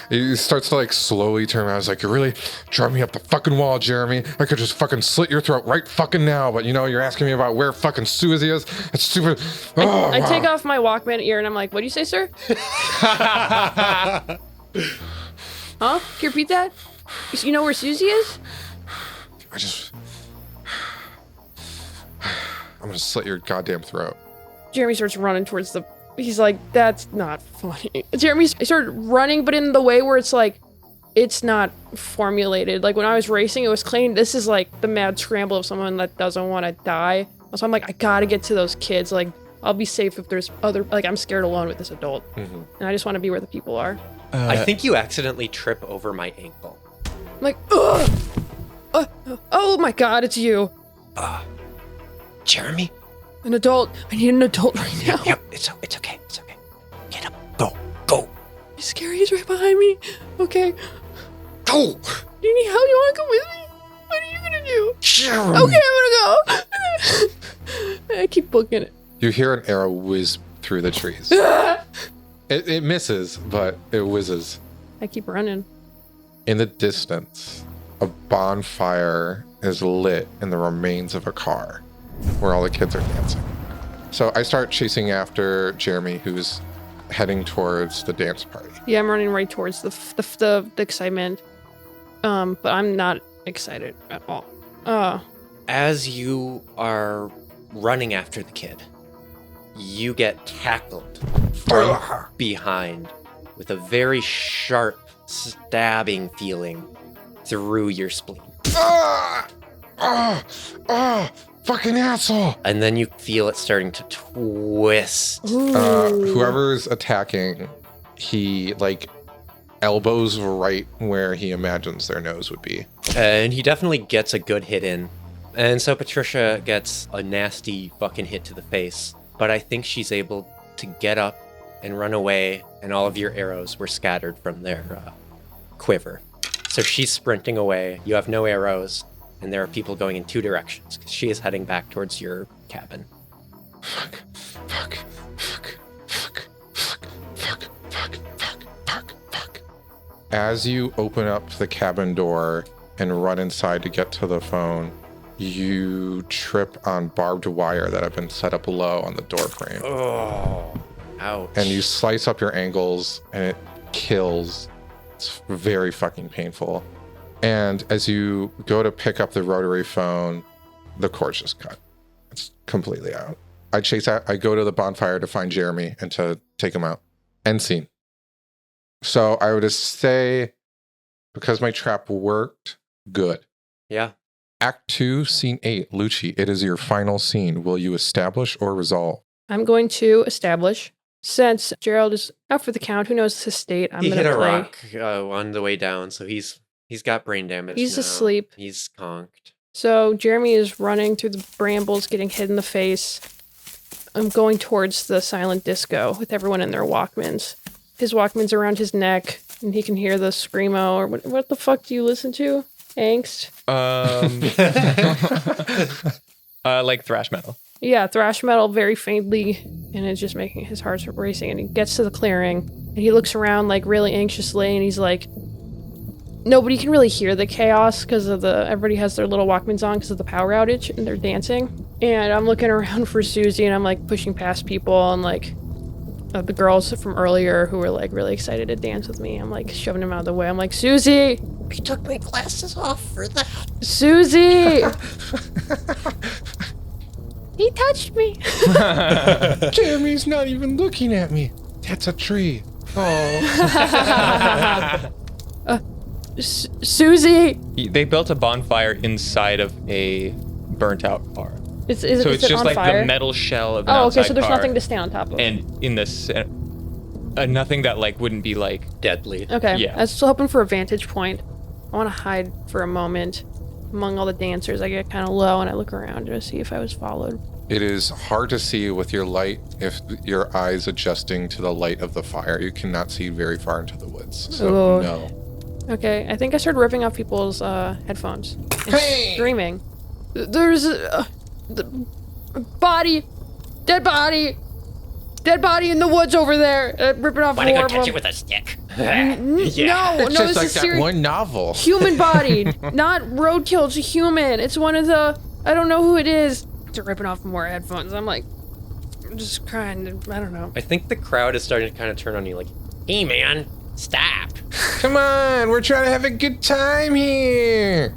He starts to like slowly turn around. He's like, you really drive me up the fucking wall, Jeremy. I could just fucking slit your throat right fucking now, but you know, you're asking me about where fucking Susie is? It's stupid. I take off my Walkman ear and I'm like, what do you say, sir? Huh? Can you repeat that? You know where Susie is? I'm gonna slit your goddamn throat. Jeremy starts running towards the... He's like, that's not funny. Jeremy started running, but in the way where it's like, it's not formulated. Like when I was racing, it was clean. This is like the mad scramble of someone that doesn't want to die. So I'm like, I gotta get to those kids. Like, I'll be safe if there's other... Like, I'm scared alone with this adult. Mm-hmm. And I just want to be where the people are. I think you accidentally trip over my ankle. I'm like, ugh! Oh my god, it's you. Jeremy? An adult. I need an adult right now. Yep, it's okay. Get up. Go. He's scary. He's right behind me. Okay. Go! Do you need help? You want to come with me? What are you going to do? Jeremy! Okay, I'm going to go. I keep booking it. You hear an arrow whiz through the trees. It misses, but it whizzes. I keep running. In the distance, a bonfire is lit in the remains of a car where all the kids are dancing. So I start chasing after Jeremy, who's heading towards the dance party. Yeah, I'm running right towards the excitement. But I'm not excited at all. As you are running after the kid, you get tackled from behind with a very sharp, stabbing feeling. through your spleen. Fucking asshole. And then you feel it starting to twist. Whoever's attacking, he like elbows right where he imagines their nose would be. And he definitely gets a good hit in. And so Patricia gets a nasty fucking hit to the face. But I think she's able to get up and run away, and all of your arrows were scattered from their quiver. So she's sprinting away. You have no arrows, and there are people going in two directions, because she is heading back towards your cabin. Fuck. As you open up the cabin door and run inside to get to the phone, you trip on barbed wire that have been set up low on the door frame. Oh, ouch. And you slice up your ankles and it kills. It's very fucking painful. And as you go to pick up the rotary phone, the cord's just cut. It's completely out. I go to the bonfire to find Jeremy and to take him out. End scene. So I would just say, because my trap worked, good. Yeah. Act 2, Scene 8, Lucci, it is your final scene. Will you establish or resolve? I'm going to establish. Since Jerold is out for the count, who knows his state, I'm He going hit to a play. rock on the way down, so he's got brain damage. He's now. asleep. He's conked. So Jeremy is running through the brambles, getting hit in the face. I'm going towards the silent disco with everyone in their Walkmans. His Walkman's around his neck, and he can hear the screamo, or what the fuck do you listen to? Angst? Like thrash metal. Yeah, thrash metal very faintly, and it's just making his heart racing. And he gets to the clearing, and he looks around like really anxiously, and he's like, nobody can really hear the chaos because of everybody has their little Walkmans on because of the power outage, and they're dancing. And I'm looking around for Susie, and I'm like pushing past people, and like the girls from earlier who were like really excited to dance with me. I'm like shoving them out of the way. I'm like, Susie! He took my glasses off for that. Susie! He touched me. Jeremy's not even looking at me. That's a tree. Oh. Susie! They built a bonfire inside of a burnt out car. Is So it it's just on like fire? the metal shell of an Oh, outside okay, so there's car. nothing to stand on top of. And in this, nothing that like wouldn't be like Deadly. Okay, Yeah. I was still hoping for a vantage point. I want to hide for a moment among all the dancers. I get kind of low and I look around to see if I was followed. It is hard to see with your light if your eyes adjusting to the light of the fire. You cannot see very far into the woods. So Ooh. no. Okay, I think I started ripping off people's headphones and Hey! screaming. There's the body, dead body in the woods over there. Ripping off Wanna more go of touch them. it with a stick? No, It's this just is like that serious. one novel. Human bodied, not roadkill. It's a human. It's one of the. I don't know who it is. They're ripping off more headphones. I'm like, just crying. I don't know. I think the crowd is starting to kind of turn on you like, hey man, stop. Come on, we're trying to have a good time here.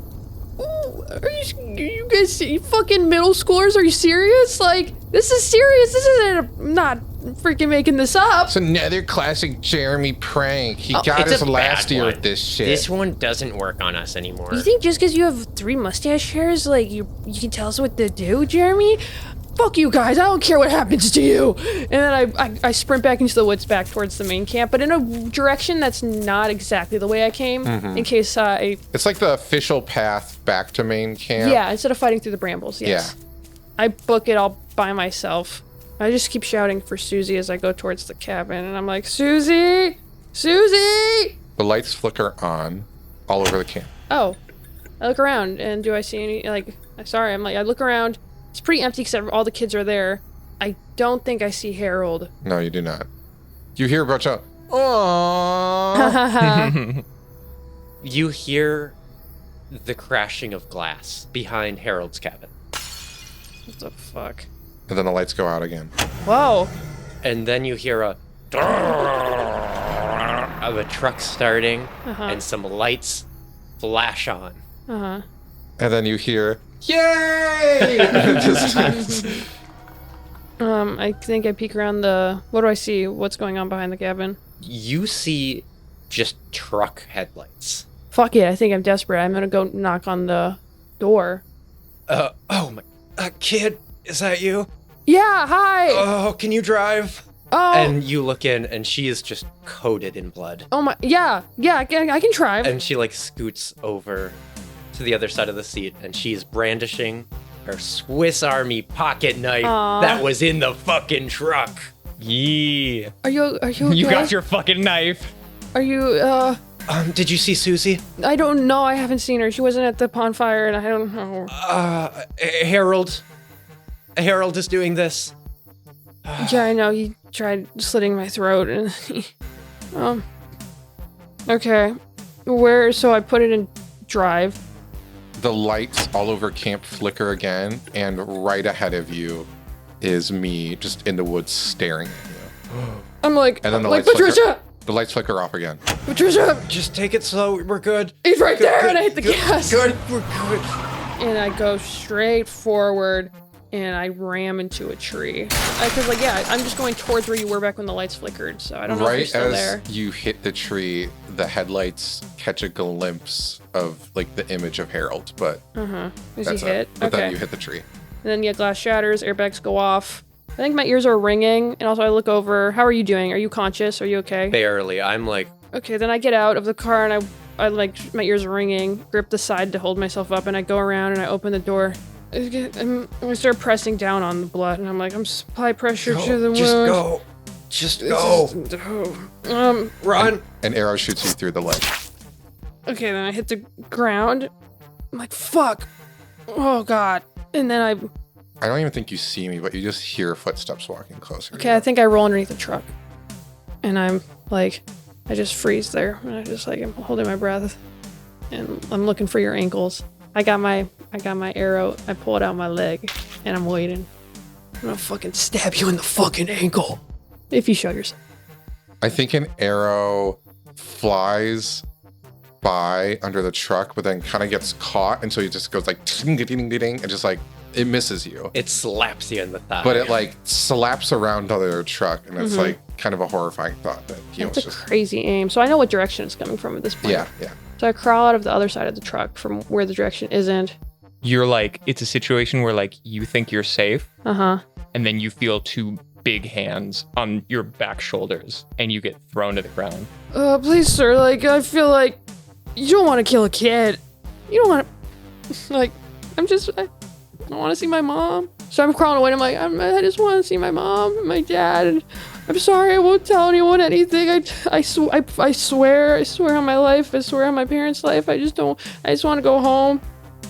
Ooh, are you guys you fucking middle schoolers? Are you serious? Like, this is serious. This isn't. I'm not freaking making this up. It's another classic Jeremy prank. He Oh, got it's us a last bad year one. with this shit. This one doesn't work on us anymore. You think just because you have 3 mustache hairs, like you can tell us what to do, Jeremy? Fuck you guys! I don't care what happens to you. And then I sprint back into the woods, back towards the main camp, but in a direction that's not exactly the way I came. In case It's like the official path back to main camp. yeah, instead of fighting through the brambles. Yes. Yeah. I book it all by myself. I just keep shouting for Susie as I go towards the cabin, and I'm like, Susie, Susie. The lights flicker on all over the camp. Oh, I look around, and do I see any, like, sorry, I look around. It's pretty empty because all the kids are there. I don't think I see Jerold. No, you do not. You hear a bunch of, aww. You hear the crashing of glass behind Harold's cabin. What the fuck? And then the lights go out again. Whoa. And then you hear a of a truck starting and some lights flash on. Uh-huh. And then you hear, yay! I think I peek around what do I see? What's going on behind the cabin? You see just truck headlights. fuck it. I think I'm desperate. I'm gonna go knock on the door. Oh my, kid, is that you? Yeah, hi. Oh, can you drive? Oh. And you look in, and she is just coated in blood. Oh my, yeah, I can drive. And she like scoots over to the other side of the seat, and she's brandishing her Swiss Army pocket knife that was in the fucking truck. Yeah. Are you okay? You got your fucking knife. Are you, Did you see Susie? I don't know. I haven't seen her. She wasn't at the bonfire, and I don't know. Harold. Harold is doing this. Yeah, I know. He tried slitting my throat, and he, okay. So I put it in drive. The lights all over camp flicker again, and right ahead of you is me just in the woods staring at you. I'm like, And then the like, lights Patricia! flicker. The lights flicker off again. Patricia! Just take it slow. We're good. He's right Good, there, good, and I hit the good, gas. Good. We're good. And I go straight forward, and I ram into a tree. Because, like, yeah, I'm just going towards where you were back when the lights flickered, so I don't know if you're Right still as there. you hit the tree, the headlights catch a glimpse of like the image of Harold, but Is he that's hit? it. But Okay. then you hit the tree. And then, yeah, glass shatters, airbags go off. I think my ears are ringing, and also I look over. How are you doing? Are you conscious? Are you okay? Barely. I'm like, Okay, then I get out of the car, and I like, my ears are ringing, grip the side to hold myself up, and I go around, and I open the door. I start pressing down on the blood, and I'm like, I'm supply pressure to the wound. just go. Just go. Run. An arrow shoots you through the leg. Okay, then I hit the ground. I'm like, fuck. Oh, God. And then I don't even think you see me, but you just hear footsteps walking closer. okay, I think I roll underneath the truck. And I'm like, I just freeze there. And I just like, I'm holding my breath. And I'm looking for your ankles. I got my arrow. I pull it out my leg. And I'm waiting. I'm gonna fucking stab you in the fucking ankle. If you show yourself. I think an arrow flies by under the truck, but then kind of gets caught, and so it just goes like ding ding ding ding, and just like it misses you. It slaps you in the thigh. But it like slaps around the other truck, and it's like kind of a horrifying thought that he That's was a just crazy aim. So I know what direction it's coming from at this point. yeah. So I crawl out of the other side of the truck from where the direction isn't. You're like, it's a situation where like you think you're safe, and then you feel two big hands on your back shoulders, and you get thrown to the ground. Please, sir, like, I feel like you don't want to kill a kid. You don't want to, like, I don't want to see my mom. So I'm crawling away, and I'm like, I just want to see my mom and my dad, and I'm sorry, I won't tell anyone anything. I swear on my life, I swear on my parents' life, I just want to go home.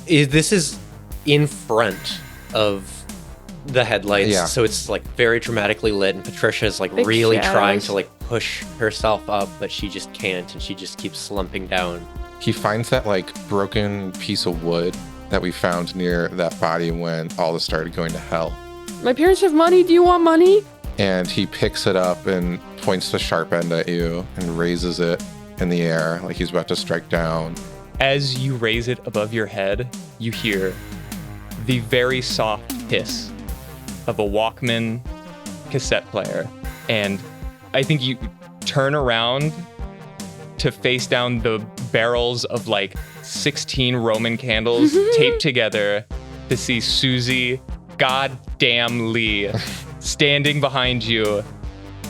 This is in front of the headlights, Yeah. so it's like very dramatically lit, and Patricia's like Big really shadows. trying to like push herself up, but she just can't, and she just keeps slumping down. He finds that like broken piece of wood that we found near that body when all this started going to hell. My parents have money. Do you want money? And he picks it up and points the sharp end at you and raises it in the air like he's about to strike down. As you raise it above your head, you hear the very soft hiss of a Walkman cassette player. And I think you turn around to face down the barrels of like 16 Roman candles taped together to see Susie goddamn Lee standing behind you,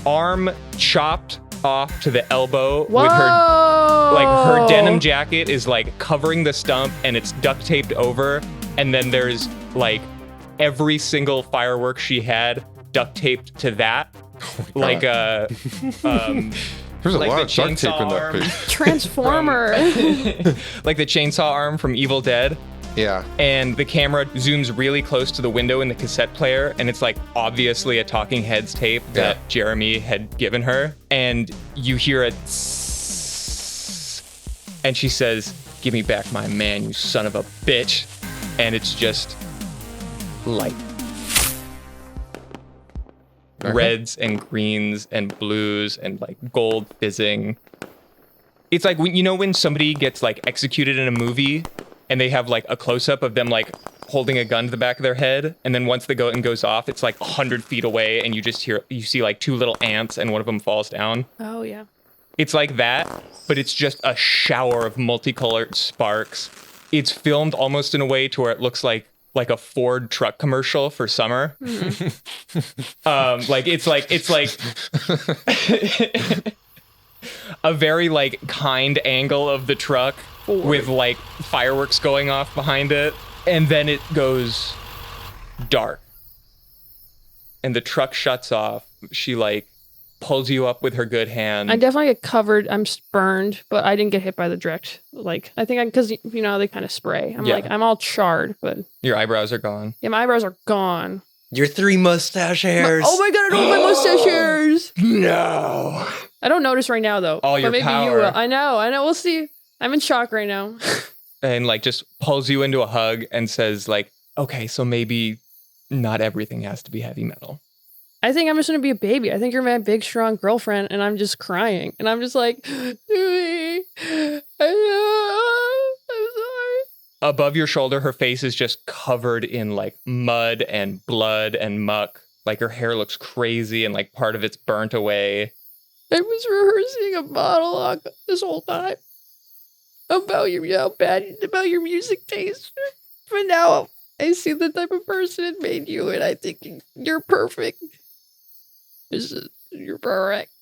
arm chopped off to the elbow Whoa! with her, like her denim jacket is like covering the stump and it's duct taped over, and then there's like every single firework she had duct taped to that, like a There's a like lot the of duct tape in that chainsaw piece. Transformer. like the chainsaw arm from Evil Dead. Yeah. And the camera zooms really close to the window in the cassette player, and it's like obviously a Talking Heads tape that Jeremy had given her. And you hear a tss, and she says, "Give me back my man, you son of a bitch." And it's just light. Reds and greens and blues and like gold fizzing. It's like when somebody gets like executed in a movie and they have like a close-up of them like holding a gun to the back of their head, and then once the gun goes off, it's like 100 feet away, and you see like two little ants and one of them falls down. Oh, yeah. It's like that, but it's just a shower of multicolored sparks. It's filmed almost in a way to where it looks like a Ford truck commercial for summer. It's like a very like kind angle of the truck with like fireworks going off behind it, and then it goes dark and the truck shuts off. She like pulls you up with her good hand. I definitely get covered. I'm burned, but I didn't get hit by the direct. Like, I think because, you know, they kind of spray. I'm all charred, but. Your eyebrows are gone. Yeah, my eyebrows are gone. Your 3 mustache hairs. Oh my God, I don't have my mustache hairs. No. I don't notice right now, though. All your maybe power. You will. I know. We'll see. I'm in shock right now. And like just pulls you into a hug and says like, okay, so maybe not everything has to be heavy metal. I think I'm just going to be a baby. I think you're my big, strong girlfriend, and I'm just crying. And I'm just like, I'm sorry. Above your shoulder, her face is just covered in like mud and blood and muck. Like her hair looks crazy and like part of it's burnt away. I was rehearsing a monologue this whole time about about your music taste. But now I see the type of person it made you, and I think you're perfect. You're perfect.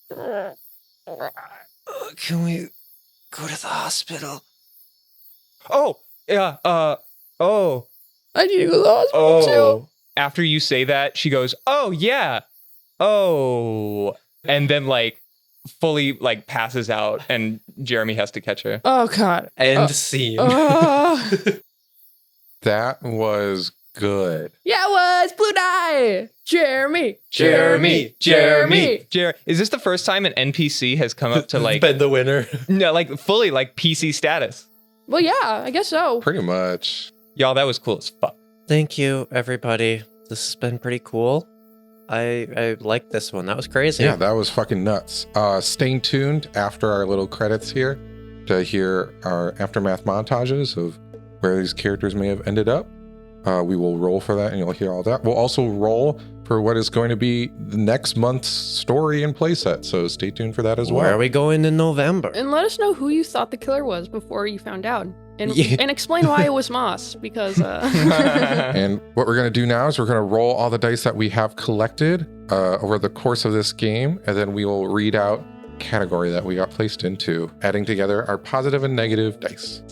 Can we go to the hospital? Oh, yeah, I need to go to the hospital too. After you say that, she goes, oh, yeah. Oh. And then, like, fully, like, passes out, and Jeremy has to catch her. Oh, God. End scene. That was good. Yeah, it was. Blue die. Jeremy. Is this the first time an NPC has come up to, like... been the winner. No, like, fully, like, PC status? Well, yeah, I guess so. Pretty much. Y'all, that was cool as fuck. Thank you, everybody. This has been pretty cool. I like this one. That was crazy. Yeah, that was fucking nuts. Stay tuned after our little credits here to hear our aftermath montages of where these characters may have ended up. We will roll for that, and you'll hear all that. We'll also roll for what is going to be the next month's story and playset, so stay tuned for that as well. Where are we going in November? And let us know who you thought the killer was before you found out. And, Yeah. and explain why it was Moss, because... And what we're going to do now is we're going to roll all the dice that we have collected over the course of this game, and then we will read out category that we got placed into, adding together our positive and negative dice.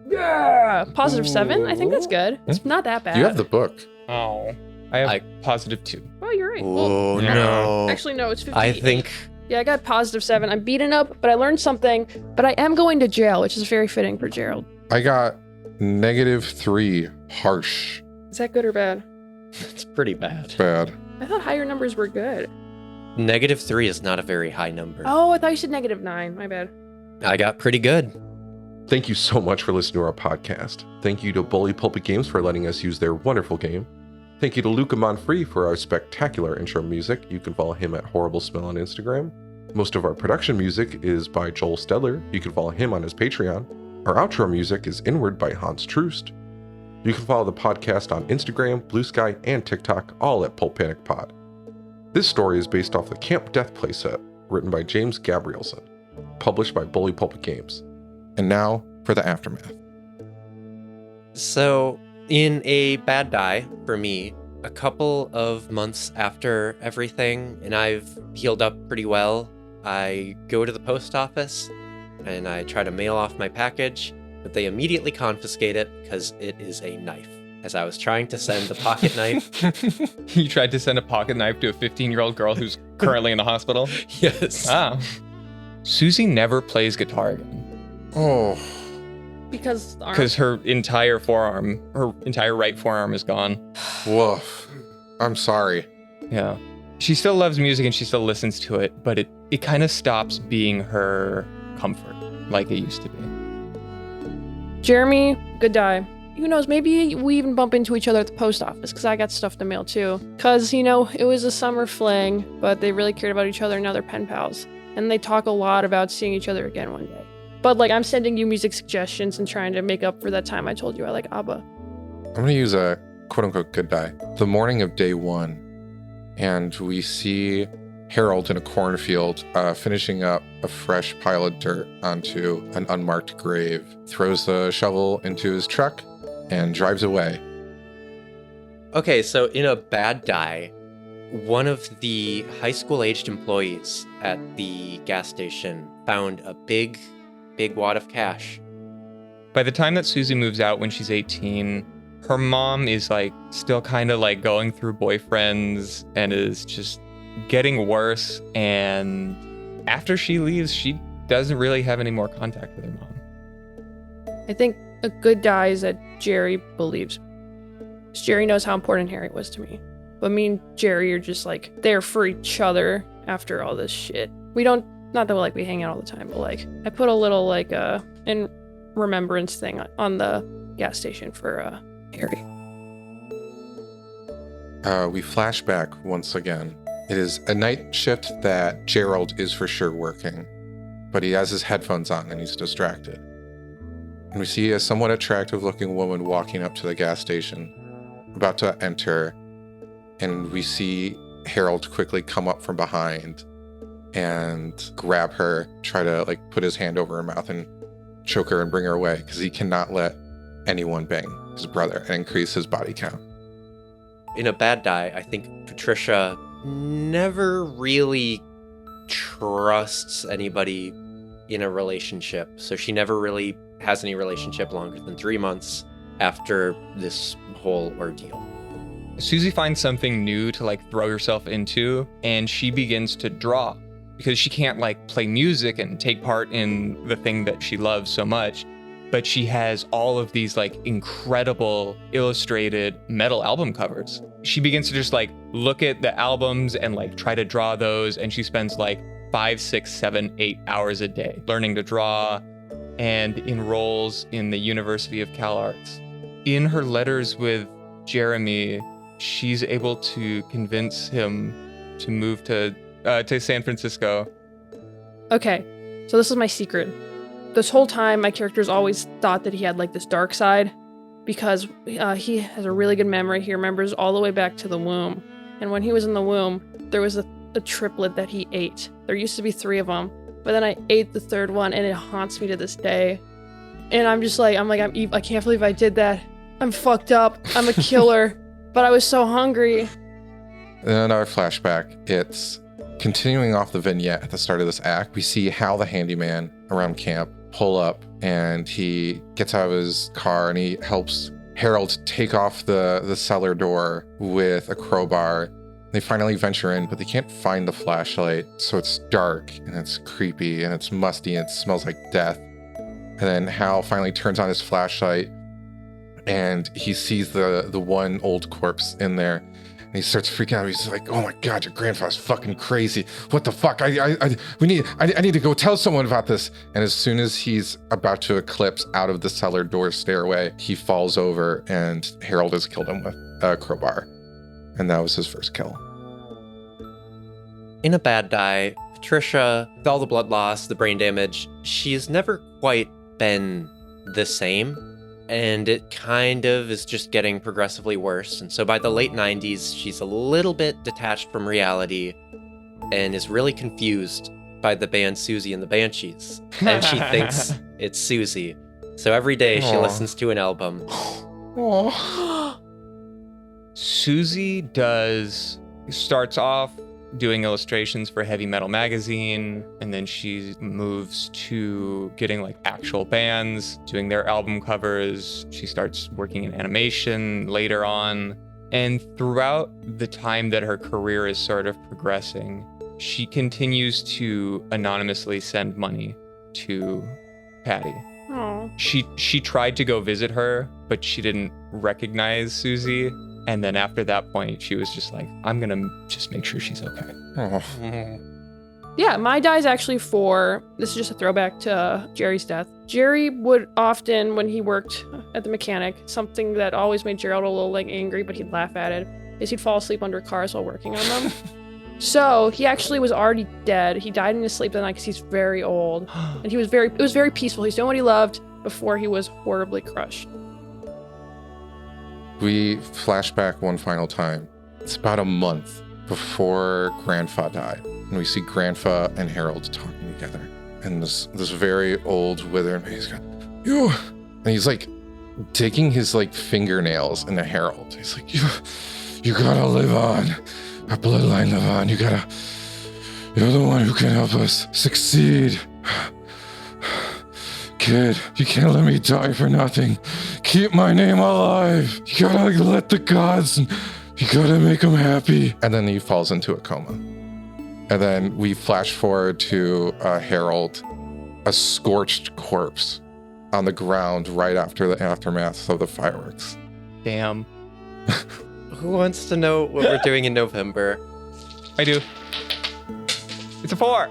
Yeah! Positive 7? I think that's good. It's not that bad. You have the book. Oh. I have positive 2. Oh, you're right. Oh, yeah. no. Actually, no, it's 50. I think... Yeah, I got positive 7. I'm beaten up, but I learned something. But I am going to jail, which is very fitting for Jerold. I got -3, harsh, Is that good or bad? It's pretty bad. bad. I thought higher numbers were good. -3 is not a very high number. Oh, I thought you said -9. My bad. I got pretty good. Thank you so much for listening to our podcast. Thank you to Bully Pulpit Games for letting us use their wonderful game. Thank you to Luca Monfrey for our spectacular intro music. You can follow him at Horrible Smell on Instagram. Most of our production music is by Joel Stedler. You can follow him on his Patreon. Our outro music is Inward by Hans Troost. You can follow the podcast on Instagram, Blue Sky, and TikTok, all at Pulp Panic Pod. This story is based off the Camp Death playset, written by James Gabrielsen, published by Bully Pulpit Games. And now for the aftermath. So, in a bad die for me, a couple of months after everything, and I've healed up pretty well, I go to the post office and I try to mail off my package, but they immediately confiscate it because it is a knife. As I was trying to send the pocket knife. You tried to send a pocket knife to a 15-year-old girl who's currently in the hospital? Yes. Ah. Susie never plays guitar again. Oh, Because Her entire right forearm is gone. woof. I'm sorry. Yeah. She still loves music and she still listens to it, but it kind of stops being her comfort like it used to be. Jeremy, good die. Who knows, maybe we even bump into each other at the post office, because I got stuff to mail too. Because, you know, it was a summer fling, but they really cared about each other and now they're pen pals. And they talk a lot about seeing each other again one day. But, like, I'm sending you music suggestions and trying to make up for that time I told you I like ABBA. I'm going to use a quote-unquote good die. The morning of day 1, and we see Jerold in a cornfield, finishing up a fresh pile of dirt onto an unmarked grave, throws the shovel into his truck, and drives away. Okay, so in a bad die, one of the high school-aged employees at the gas station found a big wad of cash. By the time that Susie moves out when she's 18, her mom is like still kind of like going through boyfriends and is just getting worse. And after she leaves, she doesn't really have any more contact with her mom. I think a good die is that Jerry believes. Jerry knows how important Harry was to me. But me and Jerry are just like there for each other after all this shit. We don't, not that we hang out all the time, but like I put a little like in remembrance thing on the gas station for Harry. We flash back once again. It is a night shift that Jerold is for sure working, but he has his headphones on and he's distracted. And we see a somewhat attractive looking woman walking up to the gas station, about to enter, and we see Jerold quickly come up from behind and grab her, try to like put his hand over her mouth and choke her and bring her away because he cannot let anyone bang his brother and increase his body count. In a bad die, I think Patricia never really trusts anybody in a relationship. So she never really has any relationship longer than 3 months after this whole ordeal. Susie finds something new to like throw herself into, and she begins to draw because she can't like play music and take part in the thing that she loves so much. But she has all of these like incredible illustrated metal album covers. She begins to just like look at the albums and like try to draw those. And she spends like 5, 6, 7, 8 hours a day learning to draw and enrolls in the University of Cal Arts. In her letters with Jeremy, she's able to convince him to move to San Francisco. Okay, so this is my secret. This whole time, my character's always thought that he had like this dark side because he has a really good memory. He remembers all the way back to the womb. And when he was in the womb, there was a triplet that he ate. There used to be 3 of them, but then I ate the 3rd one and it haunts me to this day. And I'm just like, I can't believe I did that. I'm fucked up. I'm a killer. But I was so hungry. And then our flashback, it's continuing off the vignette at the start of this act. We see Hal the handyman around camp pull up, and he gets out of his car and he helps Jerold take off the cellar door with a crowbar. They finally venture in, but they can't find the flashlight, so it's dark and it's creepy and it's musty and it smells like death. And then Hal finally turns on his flashlight and he sees the one old corpse in there. And he starts freaking out. He's like, "Oh my God, your grandfather's fucking crazy. What the fuck? I need to go tell someone about this." And as soon as he's about to eclipse out of the cellar door stairway, he falls over and Jerold has killed him with a crowbar. And that was his first kill. In a bad die, Patricia, with all the blood loss, the brain damage, she's never quite been the same. And it kind of is just getting progressively worse. And so by the late 90s, she's a little bit detached from reality and is really confused by the band Susie and the Banshees. And she thinks it's Susie. So every day she listens to an album. Susie starts off doing illustrations for Heavy Metal Magazine, and then she moves to getting like actual bands, doing their album covers. She starts working in animation later on. And throughout the time that her career is sort of progressing, she continues to anonymously send money to Patty. Oh. She tried to go visit her, but she didn't recognize Susie. And then after that point, she was just like, "I'm going to just make sure she's okay." Oh. Yeah, my die is actually for, this is just a throwback to Jerry's death. Jerry would often, when he worked at the mechanic, something that always made Jerold a little like angry, but he'd laugh at it, is he'd fall asleep under cars while working on them. So he actually was already dead. He died in his sleep that night because he's very old. And it was very peaceful. He's doing what he loved before he was horribly crushed. We flash back one final time. It's about a month before Grandpa died. And we see Grandpa and Jerold talking together. And this very old withered man, he's going, you, and he's like digging his like fingernails into Jerold. He's like, you gotta live on. Our bloodline live on. You're the one who can help us succeed. Kid, you can't let me die for nothing. Keep my name alive. You gotta let the gods, you gotta make them happy. And then he falls into a coma. And then we flash forward to Jerold, a scorched corpse on the ground right after the aftermath of the fireworks. Damn. Who wants to know what we're doing in November? I do. It's a 4.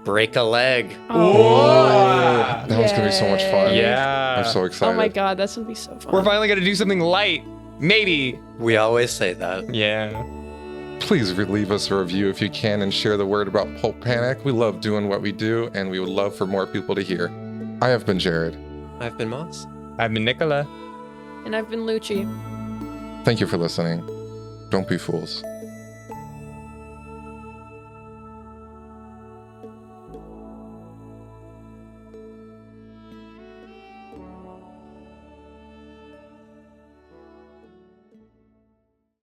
Break a leg. That one's gonna be so much fun. Yeah. I'm so excited. Oh my god, that's gonna be so fun. We're finally gonna do something light. Maybe. We always say that. Yeah. Please leave us a review if you can and share the word about Pulp Panic. We love doing what we do, and we would love for more people to hear. I have been Jared. I've been Moss. I've been Nicola. And I've been Lucci. Thank you for listening. Don't be fools.